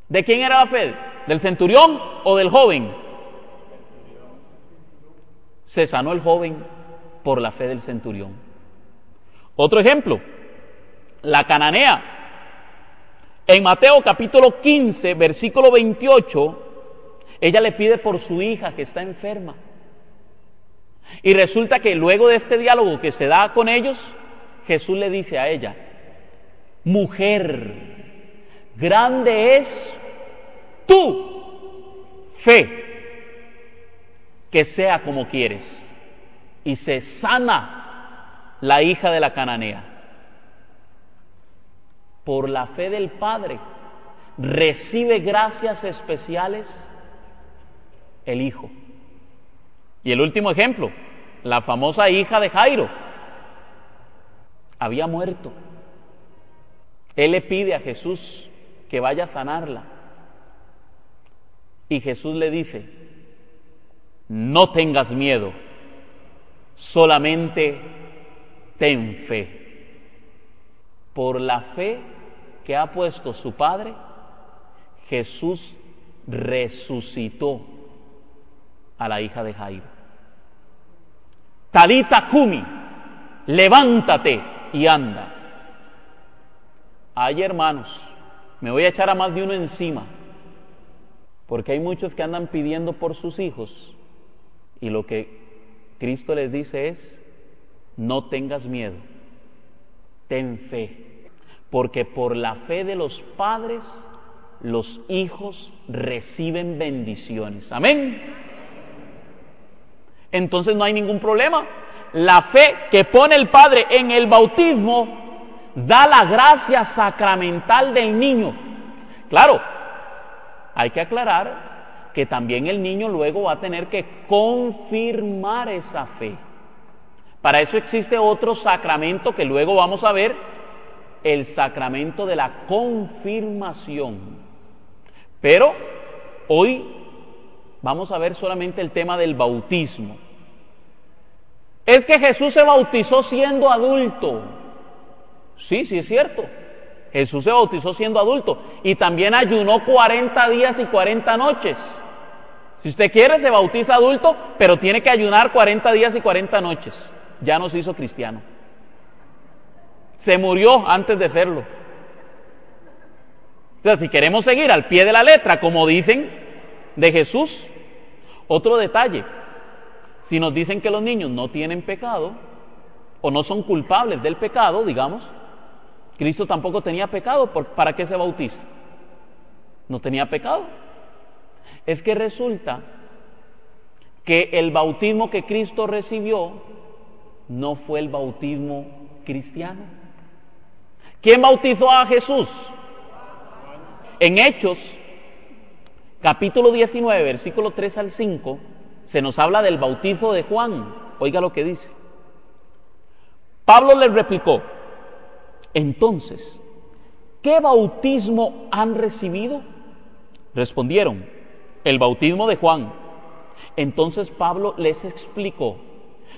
¿De quién era la fe? ¿Del centurión o del joven? Se sanó el joven por la fe del centurión. Otro ejemplo, la cananea. En Mateo capítulo 15, versículo 28, ella le pide por su hija que está enferma. Y resulta que luego de este diálogo que se da con ellos, Jesús le dice a ella, mujer, grande es tu fe, que sea como quieres. Y se sana la hija de la cananea. Por la fe del Padre, recibe gracias especiales el Hijo. Y el último ejemplo, la famosa hija de Jairo, había muerto. Él le pide a Jesús que vaya a sanarla. Y Jesús le dice, no tengas miedo, solamente ten fe. Por la fe que ha puesto su Padre, Jesús resucitó a la hija de Jairo. Talita cumi, levántate y anda. Ay, hermanos, me voy a echar a más de uno encima, porque hay muchos que andan pidiendo por sus hijos, y lo que Cristo les dice es, no tengas miedo, ten fe. porque por la fe de los padres, los hijos reciben bendiciones. Amén. Entonces no hay ningún problema. La fe que pone el Padre en el bautismo da la gracia sacramental del niño. Claro, hay que aclarar que también el niño luego va a tener que confirmar esa fe. Para eso existe otro sacramento que luego vamos a ver, el sacramento de la confirmación. Pero hoy vamos a ver solamente el tema del bautismo. Es que Jesús se bautizó siendo adulto. Sí, sí es cierto. Jesús se bautizó siendo adulto y también ayunó 40 días y 40 noches. Si usted quiere, se bautiza adulto, pero tiene que ayunar 40 días y 40 noches. Ya no se hizo cristiano. Se murió antes de hacerlo. O sea, si queremos seguir al pie de la letra, como dicen de Jesús, otro detalle, si nos dicen que los niños no tienen pecado, o no son culpables del pecado, digamos, Cristo tampoco tenía pecado, ¿para qué se bautiza? No tenía pecado. Es que resulta que el bautismo que Cristo recibió no fue el bautismo cristiano. ¿Quién bautizó a Jesús? En Hechos, capítulo 19, versículo 3 al 5, se nos habla del bautizo de Juan. Oiga lo que dice. Pablo les replicó: entonces, ¿qué bautismo han recibido? Respondieron: el bautismo de Juan. Entonces Pablo les explicó: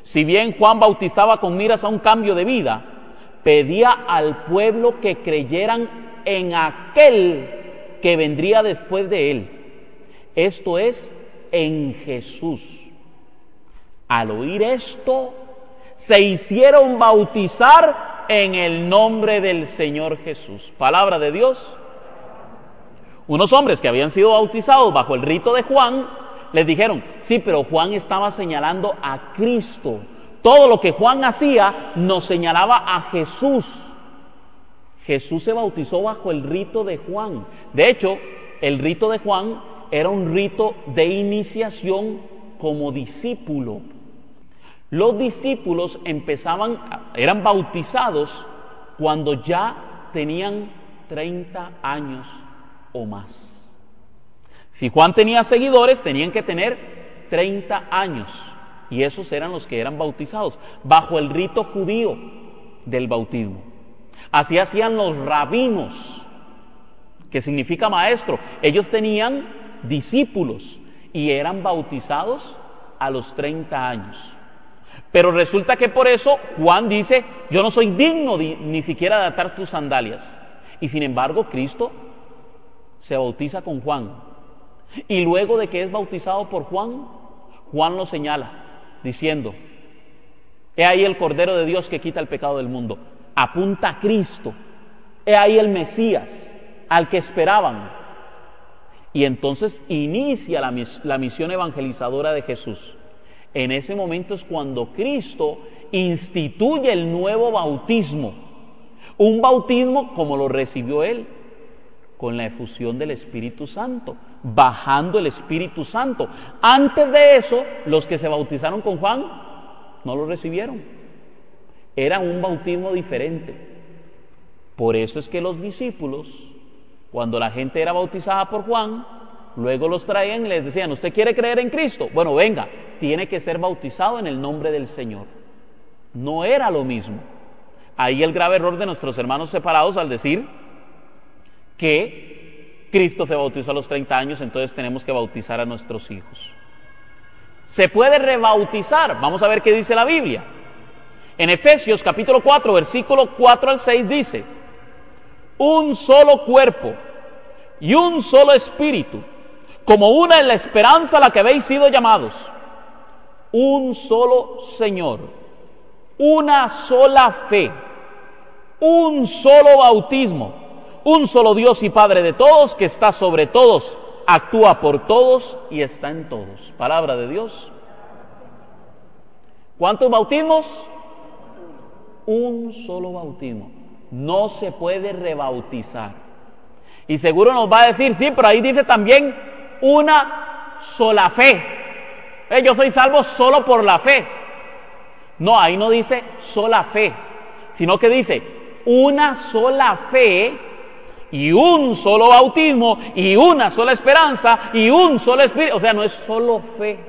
si bien Juan bautizaba con miras a un cambio de vida, pedía al pueblo que creyeran en aquel que vendría después de él, esto es, en Jesús. Al oír esto, se hicieron bautizar en el nombre del Señor Jesús. Palabra de Dios. Unos hombres que habían sido bautizados bajo el rito de Juan, les dijeron: sí, pero Juan estaba señalando a Cristo. Todo lo que Juan hacía nos señalaba a Jesús. Jesús se bautizó bajo el rito de Juan. De hecho, el rito de Juan era un rito de iniciación como discípulo. Los discípulos eran bautizados cuando ya tenían 30 años o más. Si Juan tenía seguidores, tenían que tener 30 años. Y esos eran los que eran bautizados bajo el rito judío del bautismo. Así hacían los rabinos, que significa maestro. Ellos tenían discípulos y eran bautizados a los 30 años. Pero resulta que por eso Juan dice: yo no soy digno ni siquiera de atar tus sandalias. Y sin embargo, Cristo se bautiza con Juan. Y luego de que es bautizado por Juan, Juan lo señala, diciendo: he ahí el Cordero de Dios que quita el pecado del mundo. Apunta a Cristo. He ahí el Mesías, al que esperaban. Y entonces inicia la misión evangelizadora de Jesús. En ese momento es cuando Cristo instituye el nuevo bautismo. Un bautismo como lo recibió Él, con la efusión del Espíritu Santo, bajando el Espíritu Santo. Antes de eso, los que se bautizaron con Juan no lo recibieron. Era un bautismo diferente. Por eso es que los discípulos, cuando la gente era bautizada por Juan, luego los traían y les decían: ¿usted quiere creer en Cristo? Bueno, venga, tiene que ser bautizado en el nombre del Señor. No era lo mismo. Ahí el grave error de nuestros hermanos separados al decir que Cristo se bautizó a los 30 años, entonces tenemos que bautizar a nuestros hijos. ¿Se puede rebautizar? Vamos a ver qué dice la Biblia. En Efesios capítulo 4, versículo 4 al 6 dice: un solo cuerpo y un solo espíritu, como una es la esperanza a la que habéis sido llamados, un solo Señor, una sola fe, un solo bautismo, un solo Dios y Padre de todos, que está sobre todos, actúa por todos y está en todos. Palabra de Dios. ¿Cuántos bautismos? Un solo bautismo. no se puede rebautizar. Y seguro nos va a decir, sí, pero ahí dice también una sola fe. Yo soy salvo solo por la fe. No, ahí no dice sola fe, sino que dice una sola fe y un solo bautismo y una sola esperanza y un solo espíritu. O sea, no es solo fe,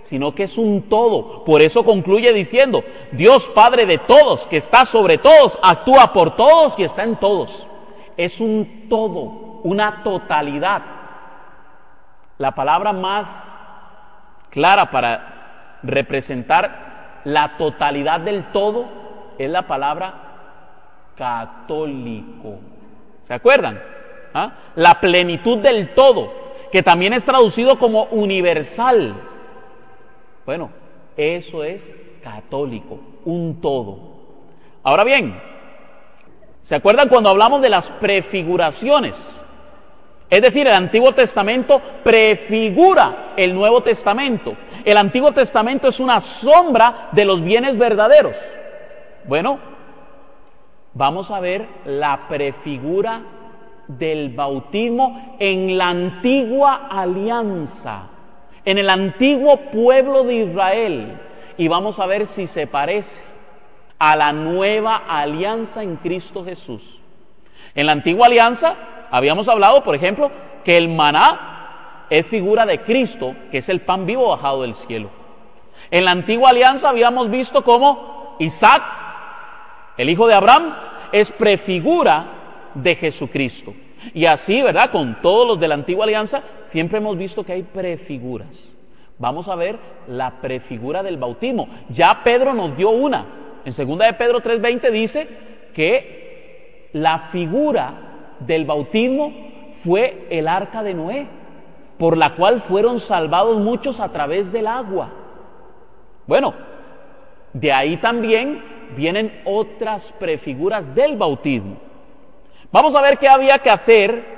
sino que es un todo. Por eso concluye diciendo, Dios Padre de todos, que está sobre todos, actúa por todos y está en todos. Es un todo, una totalidad. La palabra más clara para representar la totalidad del todo es la palabra católico. ¿Se acuerdan? ¿Ah? La plenitud del todo, que también es traducido como universal. Bueno, eso es católico, un todo. Ahora bien, ¿se acuerdan cuando hablamos de las prefiguraciones? Es decir, el Antiguo Testamento prefigura el Nuevo Testamento. El Antiguo Testamento es una sombra de los bienes verdaderos. Bueno, vamos a ver la prefigura del bautismo en la antigua alianza, en el antiguo pueblo de Israel, y vamos a ver si se parece a la nueva alianza en Cristo Jesús. En la antigua alianza habíamos hablado, por ejemplo, que el maná es figura de Cristo, que es el pan vivo bajado del cielo. En la antigua alianza habíamos visto cómo Isaac, el hijo de Abraham, es prefigura de Jesucristo. Y así, ¿verdad? Con todos los de la antigua alianza, siempre hemos visto que hay prefiguras. Vamos a ver la prefigura del bautismo. Ya Pedro nos dio una. En 2 de Pedro 3:20 dice que la figura del bautismo fue el arca de Noé, por la cual fueron salvados muchos a través del agua. Bueno, de ahí también vienen otras prefiguras del bautismo. Vamos a ver qué había que hacer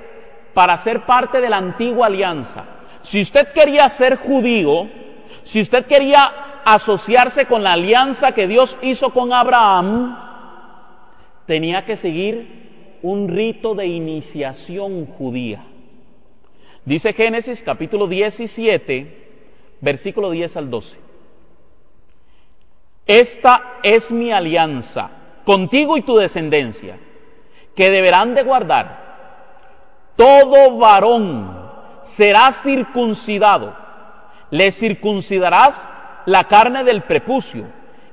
para ser parte de la antigua alianza. Si usted quería ser judío, si usted quería asociarse con la alianza que Dios hizo con Abraham, tenía que seguir un rito de iniciación judía. Dice Génesis capítulo 17, versículo 10 al 12. Esta es mi alianza contigo y tu descendencia, que deberán de guardar. Todo varón será circuncidado, le circuncidarás la carne del prepucio,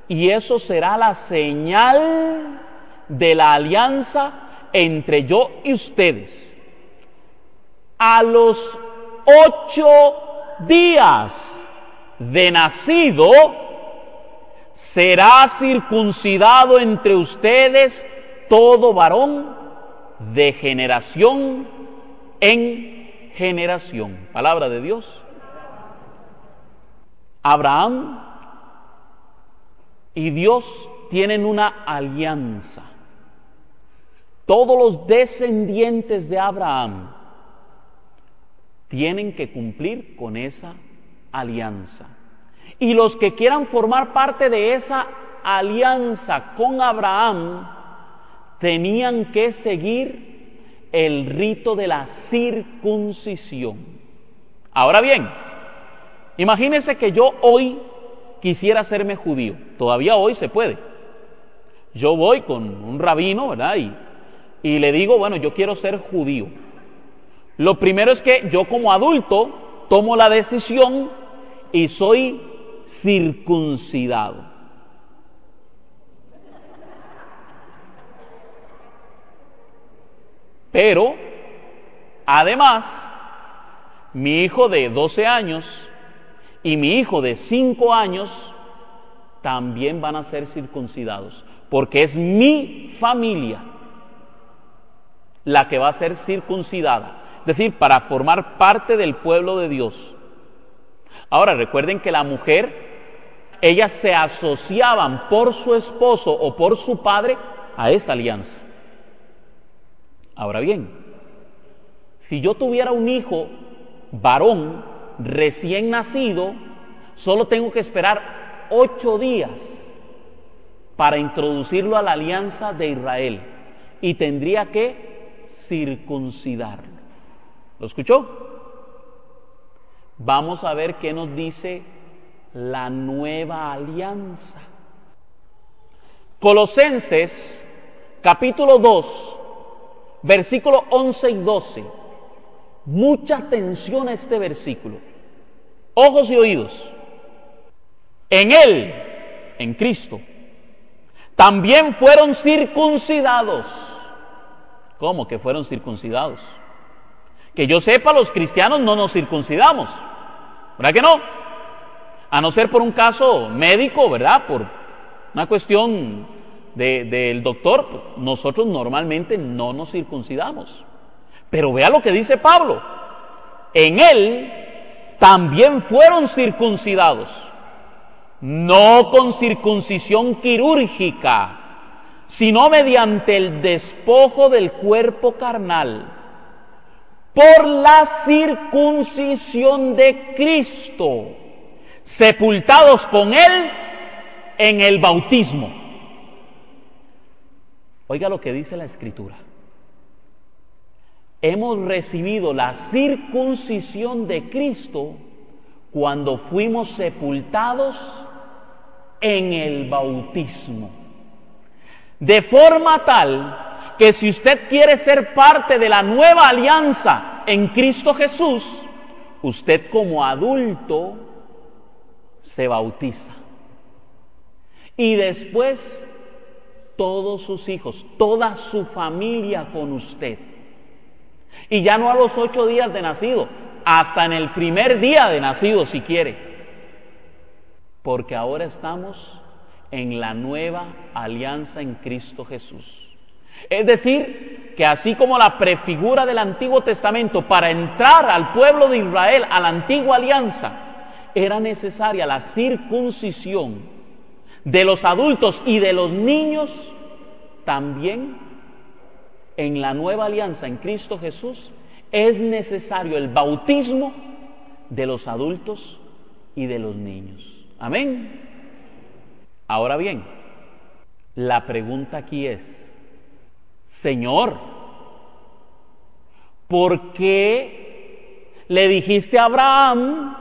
y eso será la señal de la alianza entre yo y ustedes. A los 8 días de nacido será circuncidado entre ustedes todo varón de generación en generación. Palabra de Dios. Abraham y Dios tienen una alianza. Todos los descendientes de Abraham tienen que cumplir con esa alianza. Y los que quieran formar parte de esa alianza con Abraham tenían que seguir el rito de la circuncisión. Ahora bien, imagínense que yo hoy quisiera hacerme judío. Todavía hoy se puede. Yo voy con un rabino, ¿verdad? Y le digo, bueno, yo quiero ser judío. Lo primero es que yo como adulto tomo la decisión y soy circuncidado. Pero, además, mi hijo de 12 años y mi hijo de 5 años también van a ser circuncidados, porque es mi familia la que va a ser circuncidada, es decir, para formar parte del pueblo de Dios. Ahora, recuerden que la mujer, ellas se asociaban por su esposo o por su padre a esa alianza. Ahora bien, si yo tuviera un hijo varón recién nacido, solo tengo que esperar 8 días para introducirlo a la alianza de Israel. y tendría que circuncidarlo. ¿Lo escuchó? Vamos a ver qué nos dice la nueva alianza. Colosenses capítulo 2, versículos 11 y 12. Mucha atención a este versículo. Ojos y oídos. En Él, en Cristo, también fueron circuncidados. ¿Cómo que fueron circuncidados? Que yo sepa, los cristianos no nos circuncidamos, ¿verdad que no? A no ser por un caso médico, ¿verdad? Por una cuestión del doctor, nosotros normalmente no nos circuncidamos. Pero vea lo que dice Pablo. En Él también fueron circuncidados, no con circuncisión quirúrgica, sino mediante el despojo del cuerpo carnal, por la circuncisión de Cristo, sepultados con Él en el bautismo. Oiga lo que dice la Escritura. Hemos recibido la circuncisión de Cristo cuando fuimos sepultados en el bautismo. De forma tal que si usted quiere ser parte de la nueva alianza en Cristo Jesús, usted como adulto se bautiza. Y después todos sus hijos, toda su familia con usted. Y ya no a los 8 días de nacido, hasta en el primer día de nacido si quiere. Porque ahora estamos en la nueva alianza en Cristo Jesús. Es decir, que así como la prefigura del Antiguo Testamento para entrar al pueblo de Israel a la antigua alianza era necesaria la circuncisión de los adultos y de los niños, también en la nueva alianza en Cristo Jesús es necesario el bautismo de los adultos y de los niños. Amén. Ahora bien, la pregunta aquí es: Señor, ¿por qué le dijiste a Abraham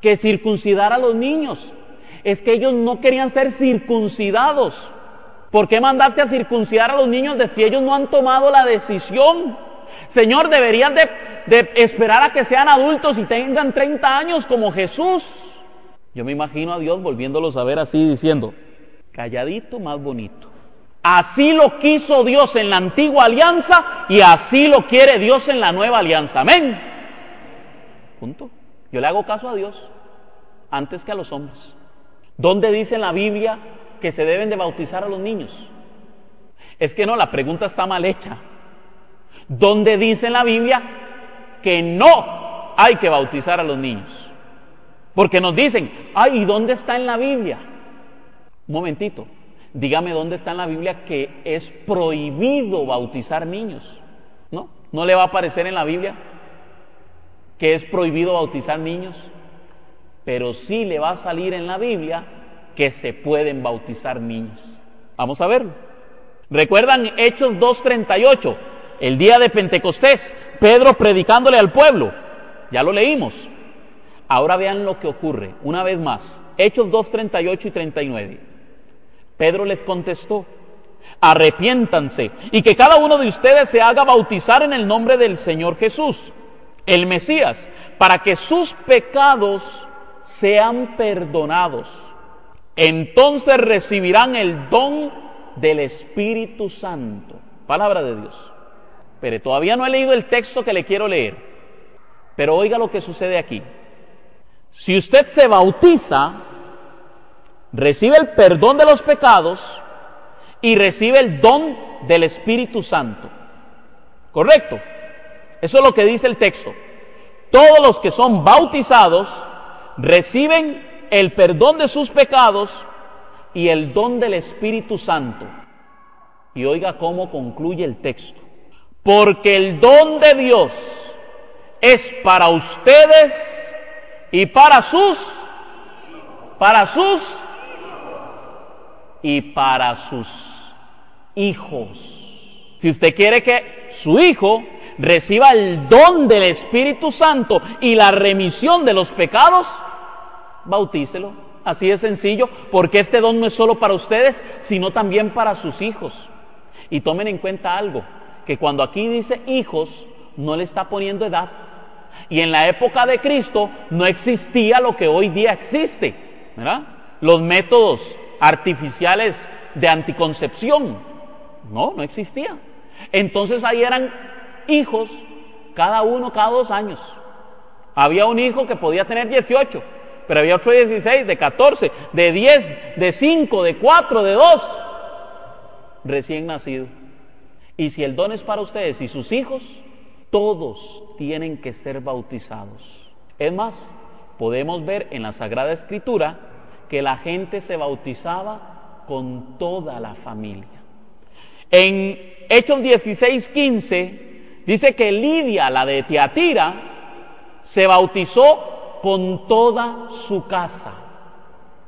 que circuncidara a los niños? Es que ellos no querían ser circuncidados. ¿Por qué mandaste a circuncidar a los niños desde que ellos no han tomado la decisión? Señor, deberían de esperar a que sean adultos y tengan 30 años como Jesús. Yo me imagino a Dios volviéndolos a ver así diciendo: calladito, más bonito. Así lo quiso Dios en la antigua alianza y así lo quiere Dios en la nueva alianza. Amén. Punto. Yo le hago caso a Dios antes que a los hombres. ¿Dónde dice en la Biblia que se deben de bautizar a los niños? Es que no, la pregunta está mal hecha. ¿Dónde dice en la Biblia que no hay que bautizar a los niños? Porque nos dicen: ay, ¿y dónde está en la Biblia? Un momentito, dígame dónde está en la Biblia que es prohibido bautizar niños. ¿No? ¿No le va a aparecer en la Biblia que es prohibido bautizar niños? Pero sí le va a salir en la Biblia que se pueden bautizar niños. Vamos a verlo. ¿Recuerdan Hechos 2:38? El día de Pentecostés, Pedro predicándole al pueblo. Ya lo leímos. Ahora vean lo que ocurre, una vez más. Hechos 2:38 y 39. Pedro les contestó: arrepiéntanse y que cada uno de ustedes se haga bautizar en el nombre del Señor Jesús, el Mesías, para que sus pecados sean perdonados. Entonces recibirán el don del Espíritu Santo. Palabra de Dios. Pero todavía no he leído el texto que le quiero leer. Pero oiga lo que sucede aquí. Si usted se bautiza, recibe el perdón de los pecados y recibe el don del Espíritu Santo. ¿Correcto? Eso es lo que dice el texto. Todos los que son bautizados reciben el perdón de sus pecados y el don del Espíritu Santo. Y oiga cómo concluye el texto: porque el don de Dios es para ustedes y para sus y para sus hijos. Si usted quiere que su hijo reciba el don del Espíritu Santo y la remisión de los pecados, bautícelo. Así de sencillo, porque este don no es solo para ustedes, sino también para sus hijos. Y tomen en cuenta algo, que cuando aquí dice hijos, no le está poniendo edad. Y en la época de Cristo no existía lo que hoy día existe, ¿verdad? Los métodos artificiales de anticoncepción, no existía. Entonces ahí eran hijos, cada uno cada 2 años. Había un hijo que podía tener 18, pero había otro de 16, de 14, de 10, de 5, de 4, de 2, recién nacido. Y si el don es para ustedes y sus hijos, todos tienen que ser bautizados. Es más, podemos ver en la Sagrada Escritura que la gente se bautizaba con toda la familia. En Hechos 16:15 dice que Lidia, la de Tiatira, se bautizó con toda su casa.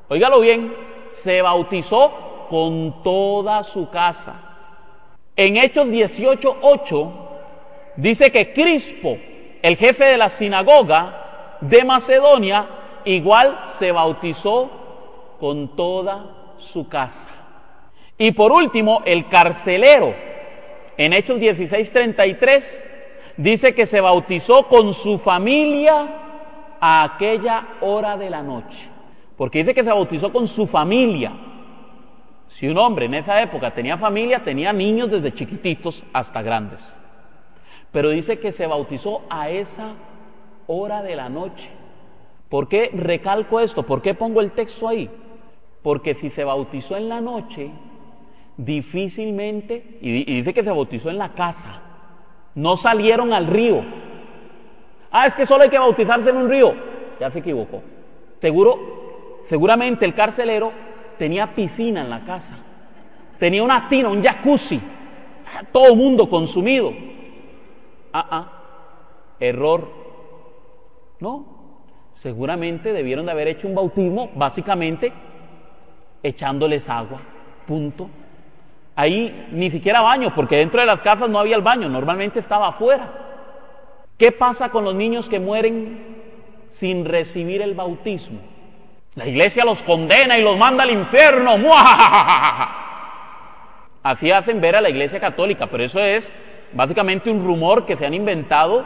Óigalo bien, se bautizó con toda su casa. En Hechos 18:8 dice que Crispo, el jefe de la sinagoga de Macedonia, igual se bautizó con toda su casa. Y por último, el carcelero, en Hechos 16:33, dice que se bautizó con su familia a aquella hora de la noche. Porque dice que se bautizó con su familia. Si un hombre en esa época tenía familia, tenía niños desde chiquititos hasta grandes. Pero dice que se bautizó a esa hora de la noche. ¿Por qué recalco esto? ¿Por qué pongo el texto ahí? Porque si se bautizó en la noche, difícilmente, y dice que se bautizó en la casa, no salieron al río. Es que solo hay que bautizarse en un río. Ya se equivocó. Seguramente el carcelero tenía piscina en la casa, tenía una tina, un jacuzzi, todo mundo consumido. Error. No, seguramente debieron de haber hecho un bautismo, básicamente echándoles agua, punto. Ahí ni siquiera baño, porque dentro de las casas no había el baño, normalmente estaba afuera. ¿Qué pasa con los niños que mueren sin recibir el bautismo? La iglesia los condena y los manda al infierno. Así hacen ver a la iglesia católica, pero eso es básicamente un rumor que se han inventado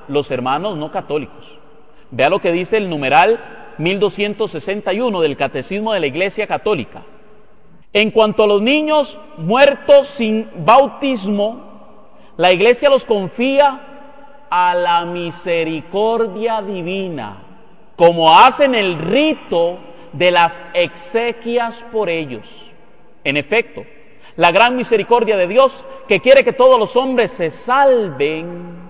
los hermanos no católicos. Vea lo que dice el numeral 1261 del Catecismo de la Iglesia Católica. En cuanto a los niños muertos sin bautismo, la iglesia los confía a la misericordia divina, como hacen el rito de las exequias por ellos. En efecto, la gran misericordia de Dios, que quiere que todos los hombres se salven,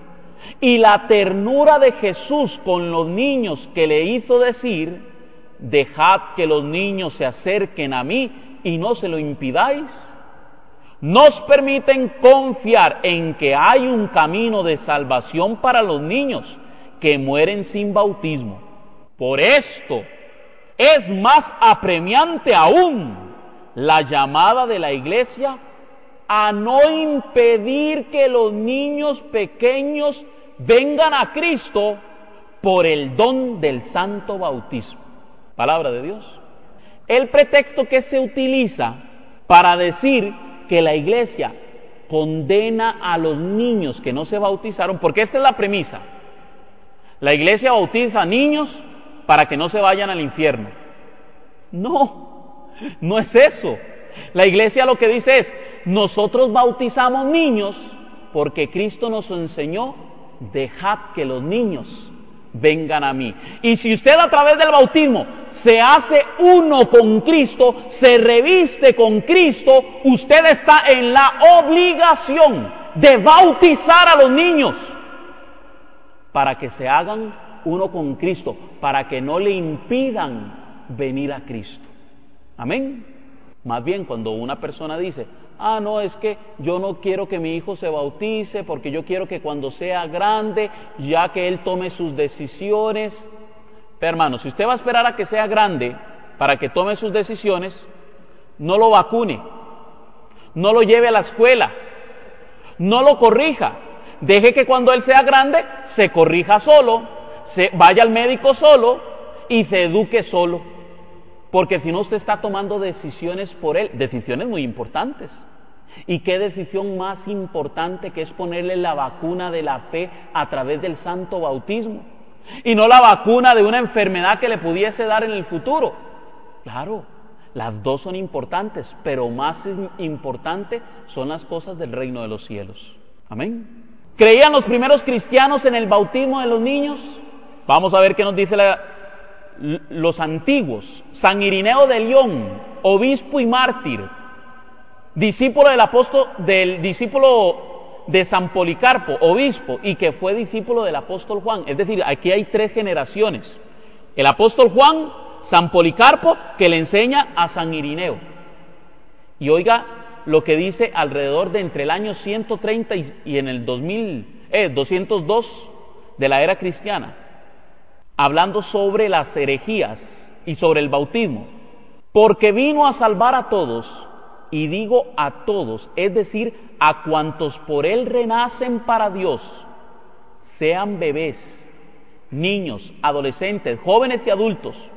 y la ternura de Jesús con los niños, que le hizo decir: dejad que los niños se acerquen a mí y no se lo impidáis, nos permiten confiar en que hay un camino de salvación para los niños que mueren sin bautismo. Por esto es más apremiante aún la llamada de la iglesia a no impedir que los niños pequeños vengan a Cristo por el don del santo bautismo. Palabra de Dios. El pretexto que se utiliza para decir que la iglesia condena a los niños que no se bautizaron, porque esta es la premisa: la iglesia bautiza a niños para que no se vayan al infierno. No es eso. La iglesia lo que dice es: nosotros bautizamos niños porque Cristo nos enseñó: dejad que los niños vengan a mí. Y si usted a través del bautismo se hace uno con Cristo, se reviste con Cristo, usted está en la obligación de bautizar a los niños para que se hagan uno con Cristo, para que no le impidan venir a Cristo. Amén. Más bien, cuando una persona dice: no, es que yo no quiero que mi hijo se bautice porque yo quiero que cuando sea grande, ya que él tome sus decisiones. Pero hermano, si usted va a esperar a que sea grande para que tome sus decisiones, no lo vacune, no lo lleve a la escuela, No lo corrija. Deje que cuando él sea grande se corrija solo, vaya al médico solo y se eduque solo. Porque si no, usted está tomando decisiones por él, decisiones muy importantes. ¿Y qué decisión más importante que es ponerle la vacuna de la fe a través del santo bautismo? Y no la vacuna de una enfermedad que le pudiese dar en el futuro. Claro, las dos son importantes, pero más importante son las cosas del reino de los cielos. Amén. ¿Creían los primeros cristianos en el bautismo de los niños? Vamos a ver qué nos dice los antiguos. San Irineo de León, obispo y mártir, discípulo del discípulo de San Policarpo, obispo, y que fue discípulo del apóstol Juan. Es decir, aquí hay 3 generaciones. El apóstol Juan, San Policarpo, que le enseña a San Irineo. Y oiga lo que dice alrededor de entre el año 130 y en el 202 de la era cristiana, hablando sobre las herejías y sobre el bautismo. Porque vino a salvar a todos, y digo a todos, es decir, a cuantos por él renacen para Dios, sean bebés, niños, adolescentes, jóvenes y adultos.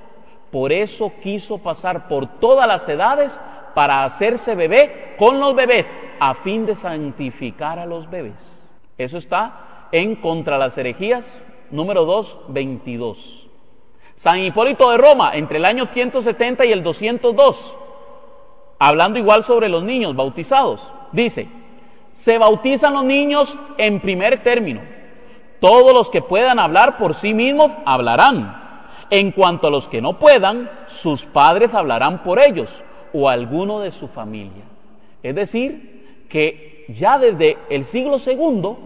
Por eso quiso pasar por todas las edades para hacerse bebé con los bebés, a fin de santificar a los bebés. Eso está en Contra las herejías, número 222. San Hipólito de Roma, entre el año 170 y el 202, hablando igual sobre los niños bautizados, dice: se bautizan los niños en primer término. Todos los que puedan hablar por sí mismos hablarán. En cuanto a los que no puedan, sus padres hablarán por ellos o alguno de su familia. Es decir, que ya desde el siglo II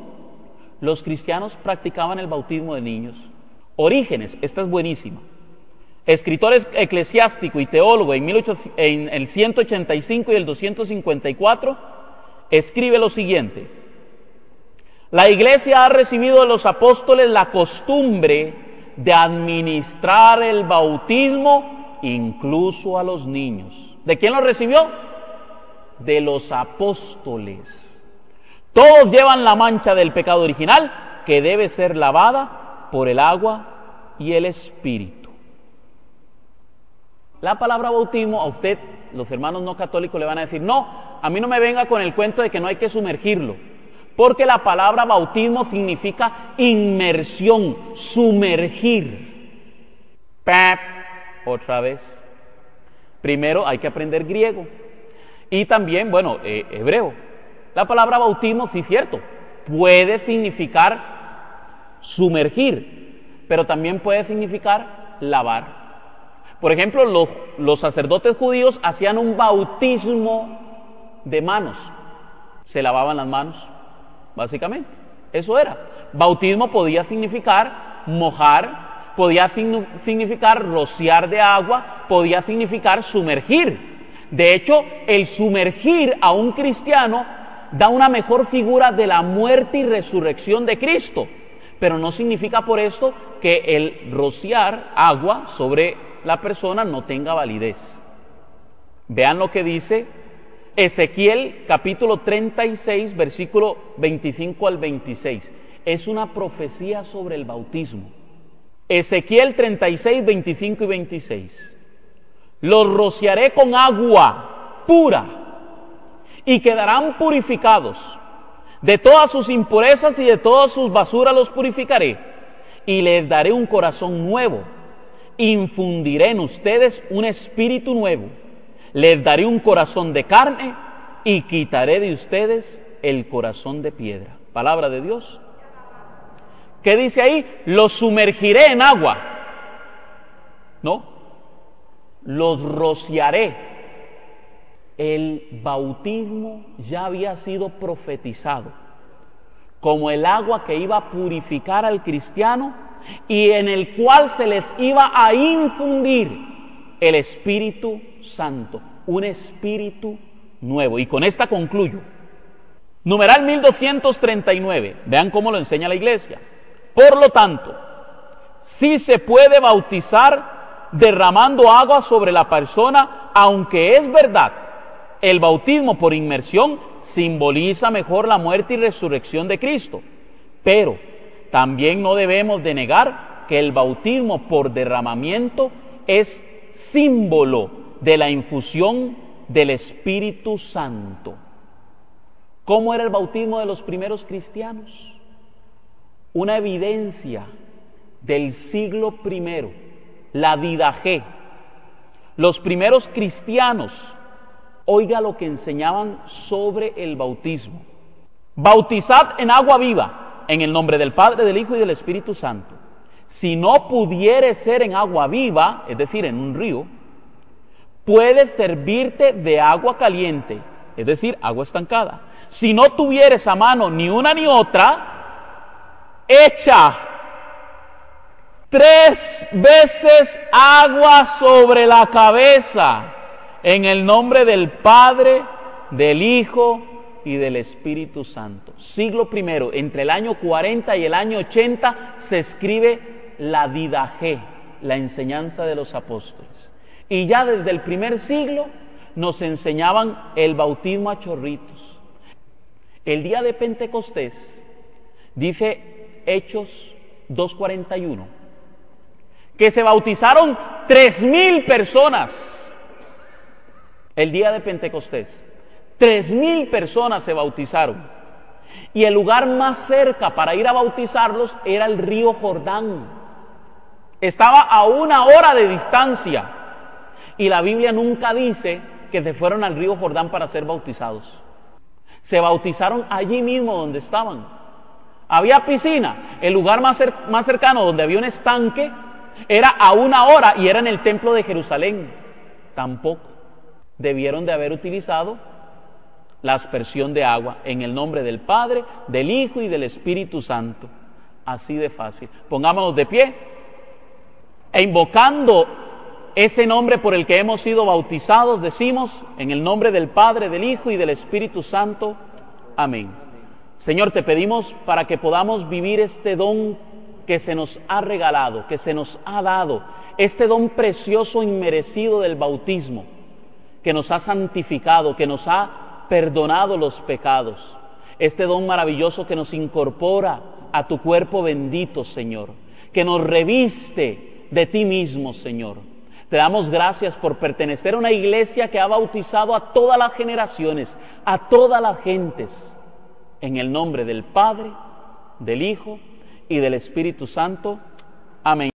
los cristianos practicaban el bautismo de niños. Orígenes, esta es buenísima, escritor eclesiástico y teólogo en el 185 y el 254, escribe lo siguiente: la Iglesia ha recibido de los apóstoles la costumbre de administrar el bautismo incluso a los niños. ¿De quién lo recibió? De los apóstoles. Todos llevan la mancha del pecado original, que debe ser lavada por el agua y el Espíritu. La palabra bautismo, a usted, los hermanos no católicos le van a decir: no, a mí no me venga con el cuento de que no hay que sumergirlo, porque la palabra bautismo significa inmersión, sumergir. Otra vez. Primero hay que aprender griego y también, hebreo. La palabra bautismo, sí, cierto, puede significar sumergir, pero también puede significar lavar. Por ejemplo, los sacerdotes judíos hacían un bautismo de manos, se lavaban las manos, básicamente, eso era. Bautismo podía significar mojar, podía significar rociar de agua, podía significar sumergir. De hecho, el sumergir a un cristiano da una mejor figura de la muerte y resurrección de Cristo, pero no significa por esto que el rociar agua sobre la persona no tenga validez. Vean lo que dice Ezequiel capítulo 36, versículo 25 al 26. Es una profecía sobre el bautismo. Ezequiel 36, 25 y 26. Los rociaré con agua pura y quedarán purificados. De todas sus impurezas y de todas sus basuras los purificaré, y les daré un corazón nuevo. Infundiré en ustedes un espíritu nuevo. Les daré un corazón de carne y quitaré de ustedes el corazón de piedra. Palabra de Dios. ¿Qué dice ahí? Los sumergiré en agua. No, los rociaré. El bautismo ya había sido profetizado como el agua que iba a purificar al cristiano y en el cual se les iba a infundir el Espíritu Santo, un espíritu nuevo. Y con esta concluyo. Numeral 1239, vean cómo lo enseña la Iglesia. Por lo tanto, sí se puede bautizar derramando agua sobre la persona, aunque es verdad, el bautismo por inmersión simboliza mejor la muerte y resurrección de Cristo. Pero también no debemos de negar que el bautismo por derramamiento es símbolo de la infusión del Espíritu Santo. ¿Cómo era el bautismo de los primeros cristianos? Una evidencia del siglo I, la Didaché. Los primeros cristianos, oiga lo que enseñaban sobre el bautismo. Bautizad en agua viva, en el nombre del Padre, del Hijo y del Espíritu Santo. Si no pudiere ser en agua viva, es decir, en un río, puedes servirte de agua caliente, es decir, agua estancada. Si no tuvieres a mano ni una ni otra, echa 3 veces agua sobre la cabeza, en el nombre del Padre, del Hijo y del Espíritu Santo. Siglo I, entre el año 40 y el año 80, se escribe la Didaché, la enseñanza de los apóstoles. Y ya desde el primer siglo nos enseñaban el bautismo a chorritos. El día de Pentecostés, dice Hechos 2:41, que se bautizaron 3,000 personas. El día de Pentecostés, 3,000 personas se bautizaron. Y el lugar más cerca para ir a bautizarlos era el río Jordán. Estaba a 1 hora de distancia. Y la Biblia nunca dice que se fueron al río Jordán para ser bautizados. Se bautizaron allí mismo donde estaban. Había piscina. El lugar más cercano, donde había un estanque, era a 1 hora y era en el templo de Jerusalén. Tampoco debieron de haber utilizado la aspersión de agua en el nombre del Padre, del Hijo y del Espíritu Santo. Así de fácil. Pongámonos de pie e invocando ese nombre por el que hemos sido bautizados, decimos, en el nombre del Padre, del Hijo y del Espíritu Santo. Amén. Señor, te pedimos para que podamos vivir este don que se nos ha regalado, que se nos ha dado, este don precioso e inmerecido del bautismo, que nos ha santificado, que nos ha perdonado los pecados, este don maravilloso que nos incorpora a tu cuerpo bendito, Señor, que nos reviste de ti mismo, Señor. Te damos gracias por pertenecer a una iglesia que ha bautizado a todas las generaciones, a todas las gentes, en el nombre del Padre, del Hijo y del Espíritu Santo. Amén.